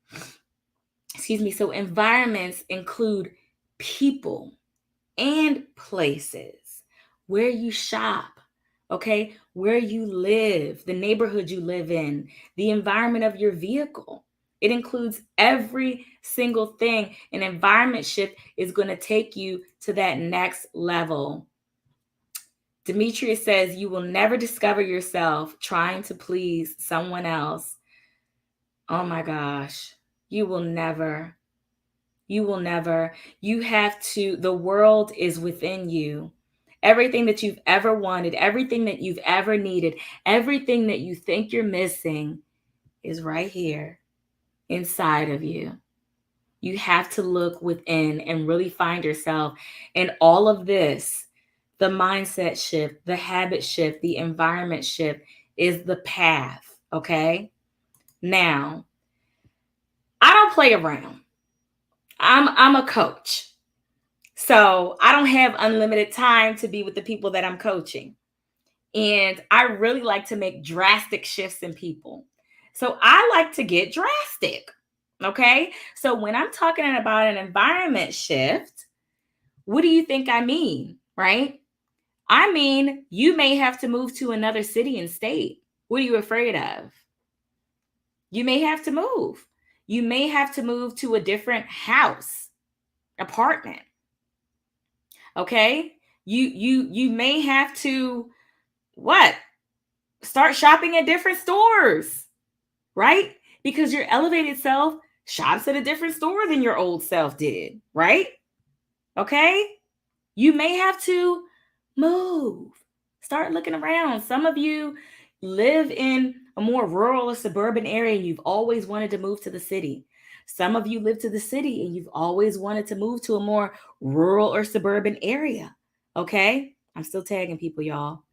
Excuse me. So environments include people and places, where you shop, okay, where you live, the neighborhood you live in, the environment of your vehicle. It includes every single thing. An environment shift is going to take you to that next level. Demetrius says you will never discover yourself trying to please someone else. Oh my gosh, you will never. You will never. You have to, the world is within you. Everything that you've ever wanted, everything that you've ever needed, everything that you think you're missing is right here inside of you. You have to look within and really find yourself. And all of this, the mindset shift, the habit shift, the environment shift is the path. Okay. Now, I don't play around. I'm a coach. So I don't have unlimited time to be with the people that I'm coaching. And I really like to make drastic shifts in people. So I like to get drastic. Okay. So when I'm talking about an environment shift, what do you think I mean? Right? I mean, you may have to move to another city and state. What are you afraid of? You may have to move. You may have to move to a different house, apartment. Okay? You may have to what? Start shopping at different stores, right? Because your elevated self shops at a different store than your old self did, right? Okay? You may have to move. Start looking around. Some of you live in a more rural or suburban area and you've always wanted to move to the city. Some of you live to the city and you've always wanted to move to a more rural or suburban area. Okay? I'm still tagging people, y'all.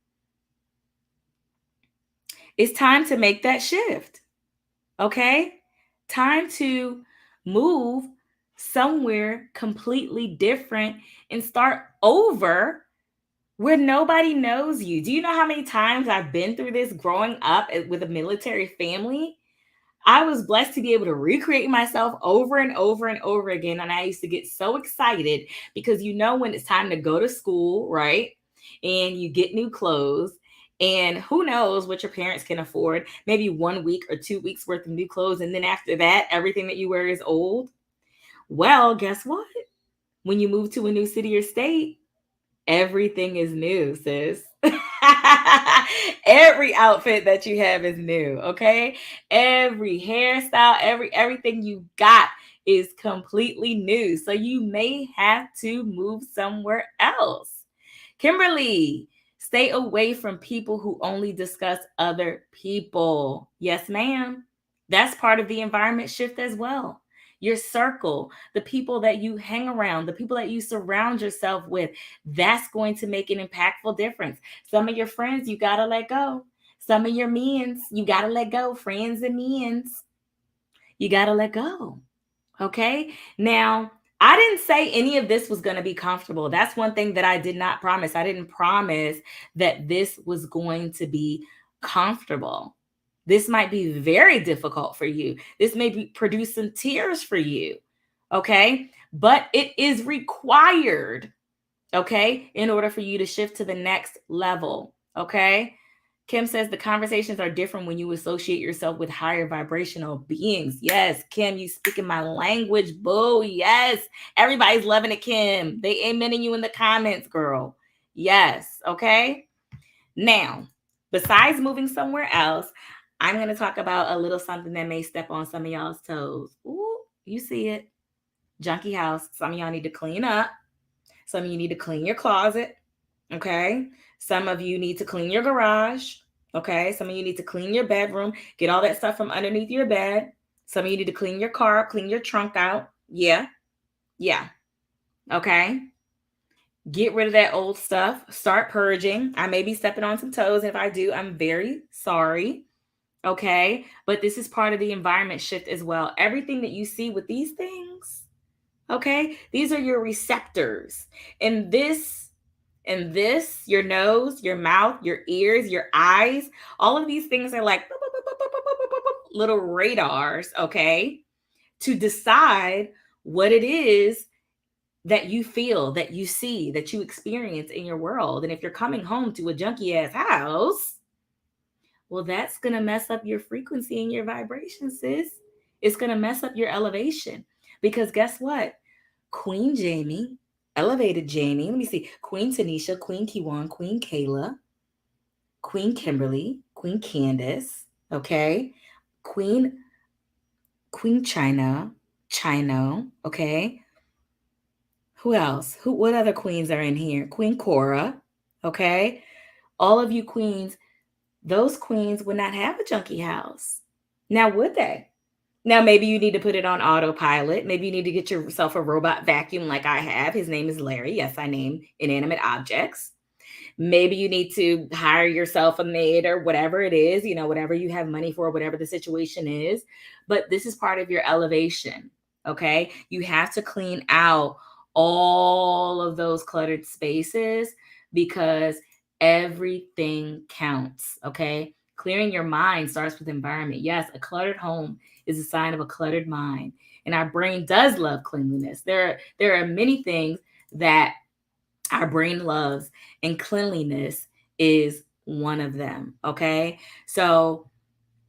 It's time to make that shift. Okay? Time to move somewhere completely different and start over where nobody knows you. Do you know how many times I've been through this growing up with a military family? I was blessed to be able to recreate myself over and over and over again. And I used to get so excited because you know when it's time to go to school, right? And you get new clothes. And who knows what your parents can afford? Maybe 1 week or 2 weeks worth of new clothes. And then after that, everything that you wear is old. Well, guess what? When you move to a new city or state, everything is new, sis. Every outfit that you have is new, okay? Every hairstyle, everything you got is completely new. So you may have to move somewhere else. Kimberly, stay away from people who only discuss other people. Yes, ma'am. That's part of the environment shift as well. Your circle, the people that you hang around, the people that you surround yourself with, that's going to make an impactful difference. Some of your friends, you got to let go. Some of your means, you got to let go. Friends and means, you got to let go. Okay. Now, I didn't say any of this was going to be comfortable. That's one thing that I did not promise. I didn't promise that this was going to be comfortable. This might be very difficult for you. This may be producing tears for you. Okay. But it is required. Okay. In order for you to shift to the next level. Okay. Kim says the conversations are different when you associate yourself with higher vibrational beings. Yes, Kim, you speaking my language, boo. Yes, everybody's loving it, Kim. They amening you in the comments, girl. Yes, okay. Now, besides moving somewhere else, I'm going to talk about a little something that may step on some of y'all's toes. Ooh, you see it. Junkie house. Some of y'all need to clean up. Some of you need to clean your closet. Okay. Some of you need to clean your garage. Okay. Some of you need to clean your bedroom, get all that stuff from underneath your bed. Some of you need to clean your car, clean your trunk out. Yeah. Yeah. Okay. Get rid of that old stuff. Start purging. I may be stepping on some toes. And if I do, I'm very sorry. Okay. But this is part of the environment shift as well. Everything that you see with these things, okay, these are your receptors. And this, your nose, your mouth, your ears, your eyes, all of these things are like little radars, okay, to decide what it is that you feel, that you see, that you experience in your world. And if you're coming home to a junky ass house, well, that's going to mess up your frequency and your vibration, sis. It's going to mess up your elevation because guess what? Queen Jamie, elevated Jamie. Let me see. Queen Tanisha, Queen Kiwan, Queen Kayla, Queen Kimberly, Queen Candace. Okay. Queen China, Chino. Okay. Who else? What other queens are in here? Queen Cora. Okay. All of you queens, those queens would not have a junkie house. Now, would they? Now, maybe you need to put it on autopilot. Maybe you need to get yourself a robot vacuum like I have. His name is Larry. Yes, I name inanimate objects. Maybe you need to hire yourself a maid or whatever it is, whatever you have money for, whatever the situation is. But this is part of your elevation. Okay. You have to clean out all of those cluttered spaces because everything counts. Okay. Clearing your mind starts with environment. Yes, a cluttered home is a sign of a cluttered mind. And our brain does love cleanliness. There are many things that our brain loves, and cleanliness is one of them. Okay. So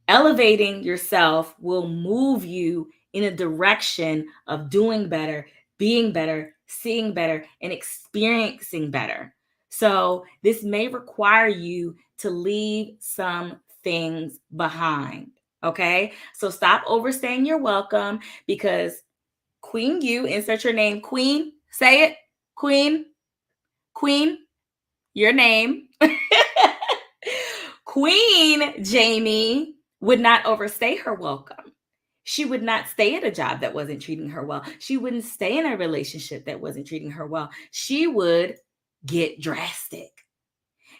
elevating yourself will move you in a direction of doing better, being better, seeing better, and experiencing better. So this may require you to leave some things behind. Okay. So stop overstaying your welcome because Queen you, insert your name, Queen, say it, Queen, Queen, your name. Queen Jamie would not overstay her welcome. She would not stay at a job that wasn't treating her well. She wouldn't stay in a relationship that wasn't treating her well. She would get drastic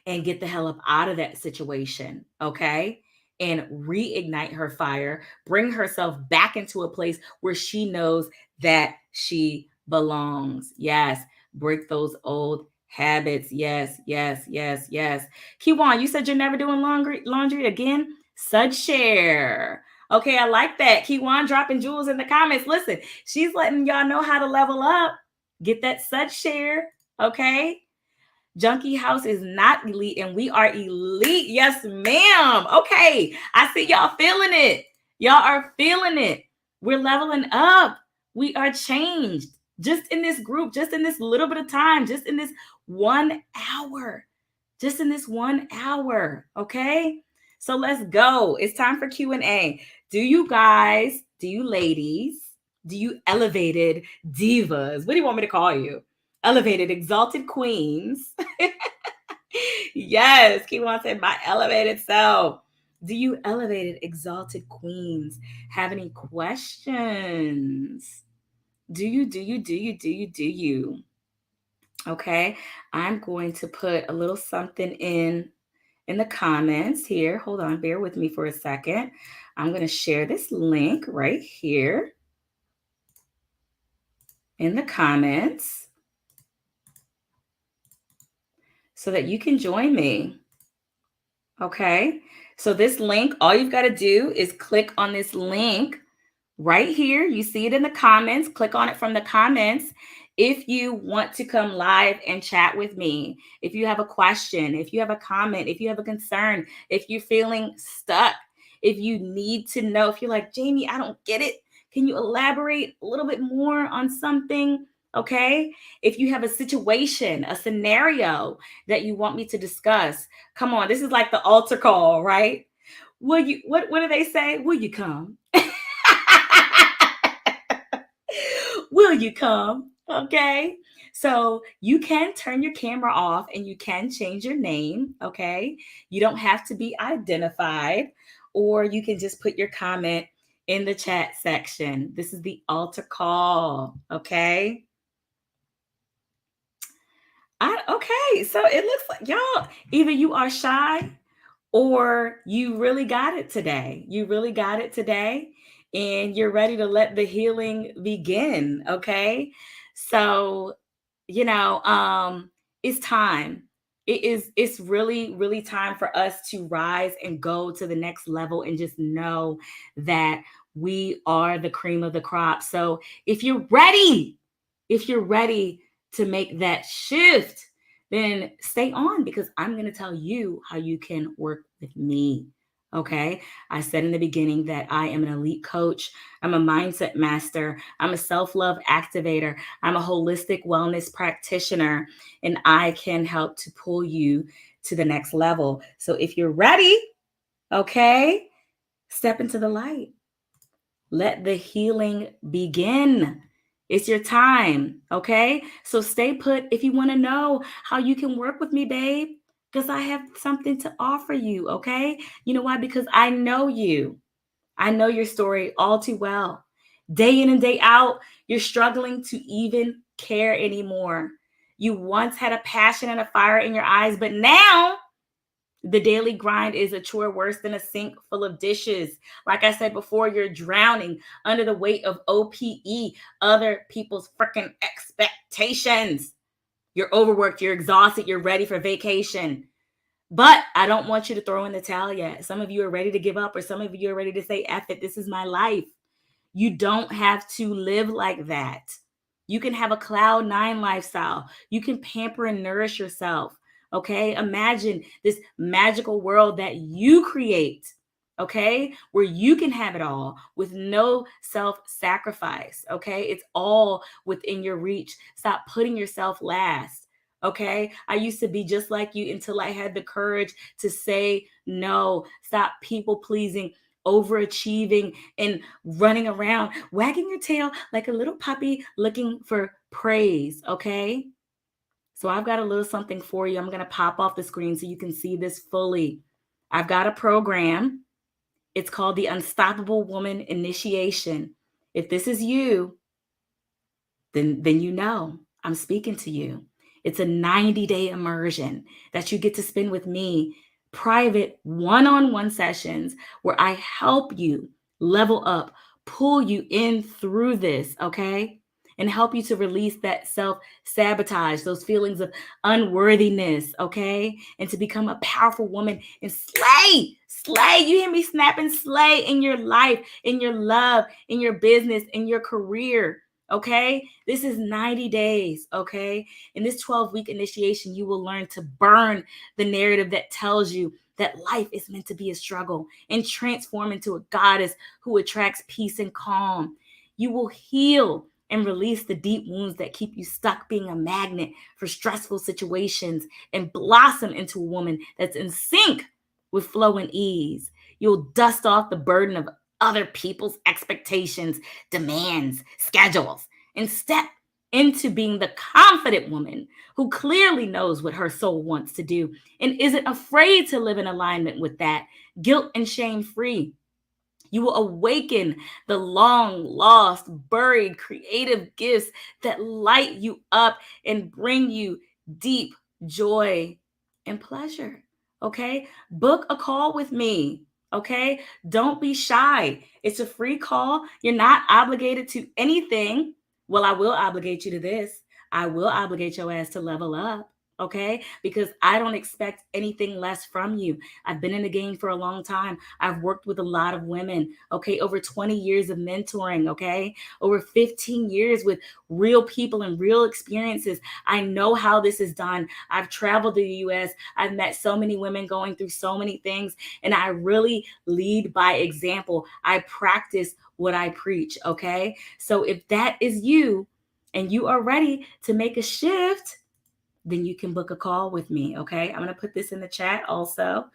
and get the hell up out of that situation, okay? And reignite her fire, bring herself back into a place where she knows that she belongs. Yes, break those old habits. Yes, yes, yes, yes. Kiwan, you said you're never doing laundry again? Sud share. Okay, I like that. Kiwan dropping jewels in the comments. Listen, she's letting y'all know how to level up. Get that sud share, okay? Junkie House is not elite and we are elite. Yes, ma'am. Okay. I see y'all feeling it. Y'all are feeling it. We're leveling up. We are changed just in this group, just in this little bit of time, just in this 1 hour, just in this 1 hour. Okay. So let's go. It's time for Q&A. Do you ladies, do you elevated divas? What do you want me to call you? Elevated, exalted queens. Yes, Kiwan said, my elevated self. Do you elevated, exalted queens have any questions? Do you? Okay, I'm going to put a little something in the comments here. Hold on, bear with me for a second. I'm going to share this link right here in the comments so that you can join me. Okay. So this link, all you've got to do is click on this link right here. You see it in the comments. Click on it from the comments. If you want to come live and chat with me, if you have a question, if you have a comment, if you have a concern, if you're feeling stuck, if you need to know, if you're like, Jamie, I don't get it. Can you elaborate a little bit more on something? Okay. If you have a situation, a scenario that you want me to discuss, come on. This is like the altar call, right? What do they say? Will you come? Will you come? Okay. So you can turn your camera off and you can change your name. Okay. You don't have to be identified, or you can just put your comment in the chat section. This is the altar call. Okay. Okay. So it looks like y'all, either you are shy or you really got it today. You really got it today and you're ready to let the healing begin. Okay. So, it's time. It's really, really time for us to rise and go to the next level and just know that we are the cream of the crop. So if you're ready to make that shift, then stay on because I'm going to tell you how you can work with me. Okay. I said in the beginning that I am an elite coach. I'm a mindset master. I'm a self love activator. I'm a holistic wellness practitioner, and I can help to pull you to the next level. So if you're ready, okay, step into the light. Let the healing begin. It's your time, okay? So stay put if you want to know how you can work with me, babe, because I have something to offer you, okay? You know why? Because I know you. I know your story all too well. Day in and day out, you're struggling to even care anymore. You once had a passion and a fire in your eyes, but now the daily grind is a chore worse than a sink full of dishes. Like I said before, you're drowning under the weight of OPE, other people's freaking expectations. You're overworked, you're exhausted, you're ready for vacation. But I don't want you to throw in the towel yet. Some of you are ready to give up, or some of you are ready to say, F it, this is my life. You don't have to live like that. You can have a cloud nine lifestyle. You can pamper and nourish yourself. Okay. Imagine this magical world that you create. Okay. Where you can have it all with no self sacrifice. Okay. It's all within your reach. Stop putting yourself last. Okay. I used to be just like you until I had the courage to say no. Stop people pleasing, overachieving and running around, wagging your tail like a little puppy looking for praise, okay? So I've got a little something for you. I'm going to pop off the screen so you can see this fully. I've got a program. It's called the Unstoppable Woman Initiation. If this is you, then you know I'm speaking to you. It's a 90-day immersion that you get to spend with me, private one-on-one sessions where I help you level up, pull you in through this, okay? And help you to release that self-sabotage, those feelings of unworthiness, okay? And to become a powerful woman and slay. You hear me snapping? Slay in your life, in your love, in your business, in your career. Okay, this is 90 days. Okay, in this 12-week initiation, you will learn to burn the narrative that tells you that life is meant to be a struggle and transform into a goddess who attracts peace and calm. You will heal and release the deep wounds that keep you stuck being a magnet for stressful situations and blossom into a woman that's in sync with flow and ease. You'll dust off the burden of other people's expectations, demands, schedules, and step into being the confident woman who clearly knows what her soul wants to do and isn't afraid to live in alignment with that, guilt and shame free. You will awaken the long lost, buried creative gifts that light you up and bring you deep joy and pleasure. Okay? Book a call with me. Okay? Don't be shy. It's a free call. You're not obligated to anything. Well, I will obligate you to this. I will obligate your ass to level up. Okay? Because I don't expect anything less from you. I've been in the game for a long time. I've worked with a lot of women, okay? Over 20 years of mentoring, okay? Over 15 years with real people and real experiences. I know how this is done. I've traveled to the US. I've met so many women going through so many things, and I really lead by example. I practice what I preach, okay? So if that is you and you are ready to make a shift, then you can book a call with me, okay? I'm going to put this in the chat also.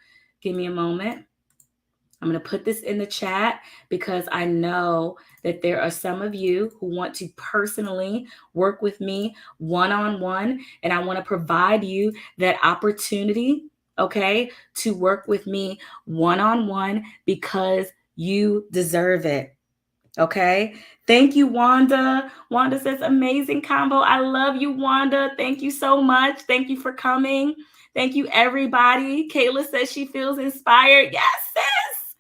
Give me a moment. I'm going to put this in the chat because I know that there are some of you who want to personally work with me one-on-one, and I want to provide you that opportunity, okay, to work with me one-on-one because you deserve it. Okay. Thank you, Wanda. Wanda says, amazing combo. I love you, Wanda. Thank you so much. Thank you for coming. Thank you, everybody. Kayla says she feels inspired. Yes, sis.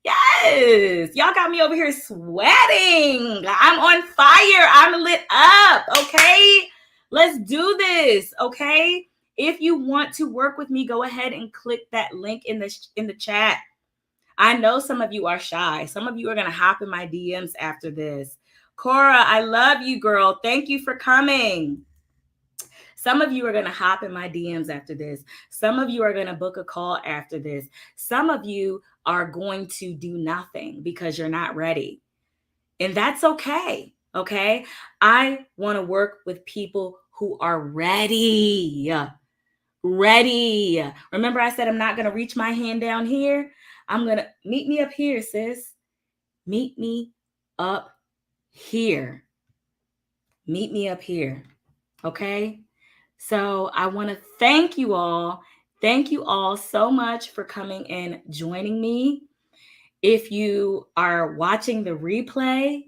Yes. Y'all got me over here sweating. I'm on fire. I'm lit up. Okay. Let's do this. Okay. If you want to work with me, go ahead and click that link in the chat. I know some of you are shy. Some of you are going to hop in my DMs after this. Cora, I love you, girl. Thank you for coming. Some of you are going to hop in my DMs after this. Some of you are going to book a call after this. Some of you are going to do nothing because you're not ready. And that's okay. Okay. I want to work with people who are ready. Ready. Remember, I said I'm not going to reach my hand down here. I'm going to meet me up here, sis. Meet me up here. Meet me up here. Okay. So I want to thank you all. Thank you all so much for coming and joining me. If you are watching the replay,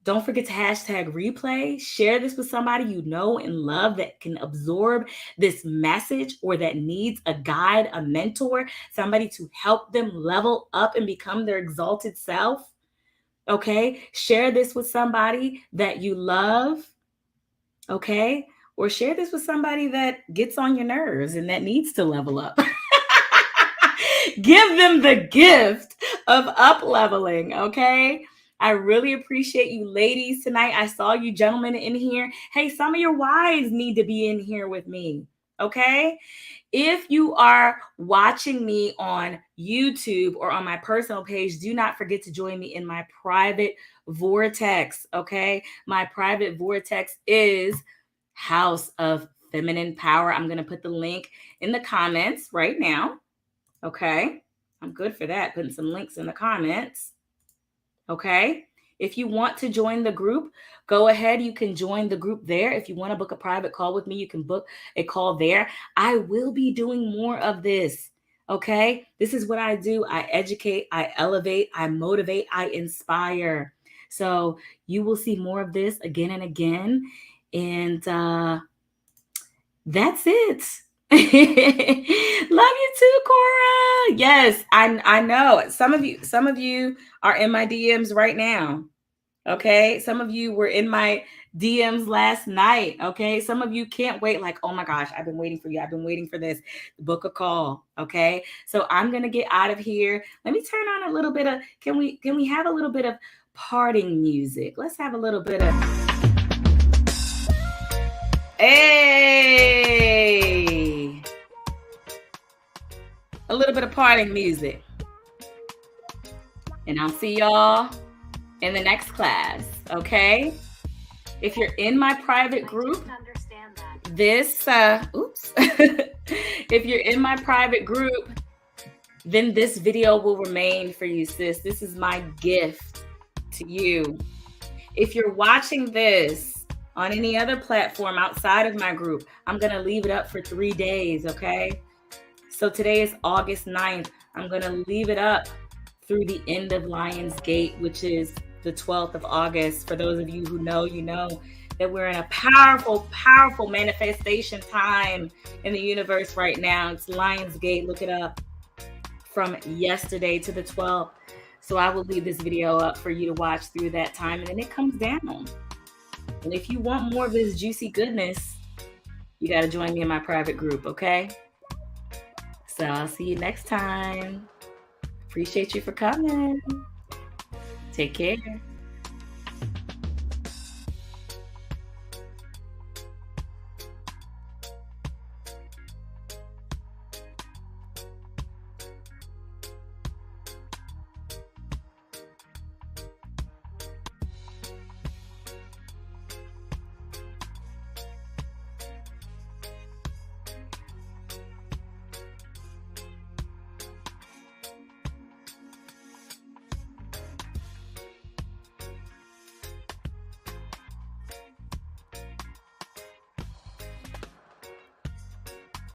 don't forget to hashtag replay. Share this with somebody you know and love that can absorb this message or that needs a guide, a mentor, somebody to help them level up and become their exalted self. Okay. Share this with somebody that you love. Okay. Or share this with somebody that gets on your nerves and that needs to level up. Give them the gift of up leveling. Okay. I really appreciate you ladies tonight. I saw you gentlemen in here. Hey, some of your wives need to be in here with me. Okay. If you are watching me on YouTube or on my personal page, do not forget to join me in my private vortex. Okay. My private vortex is House of Feminine Power. I'm going to put the link in the comments right now. Okay. I'm good for that. Putting some links in the comments. Okay. If you want to join the group, go ahead. You can join the group there. If you want to book a private call with me, you can book a call there. I will be doing more of this. Okay. This is what I do. I educate, I elevate, I motivate, I inspire. So you will see more of this again and again. And that's it. Love you too, Cora. Yes, I know. Some of you are in my DMs right now. Okay. Some of you were in my DMs last night. Okay. Some of you can't wait. Like, oh my gosh, I've been waiting for you. I've been waiting for this. Book a call. Okay. So I'm gonna get out of here. Let me turn on a little bit of. Can we have a little bit of parting music? Let's have a little bit of. Hey, a little bit of parting music. And I'll see y'all in the next class, okay? If you're in my private group, this, if you're in my private group, then this video will remain for you, sis. This is my gift to you. If you're watching this on any other platform outside of my group, I'm going to leave it up for 3 days, okay? So today is August 9th. I'm going to leave it up through the end of Lionsgate, which is the 12th of August. For those of you who know, you know that we're in a powerful, powerful manifestation time in the universe right now. It's Lionsgate. Look it up. From yesterday to the 12th. So I will leave this video up for you to watch through that time, and then it comes down. And if you want more of this juicy goodness, you got to join me in my private group, okay? So I'll see you next time. Appreciate you for coming. Take care.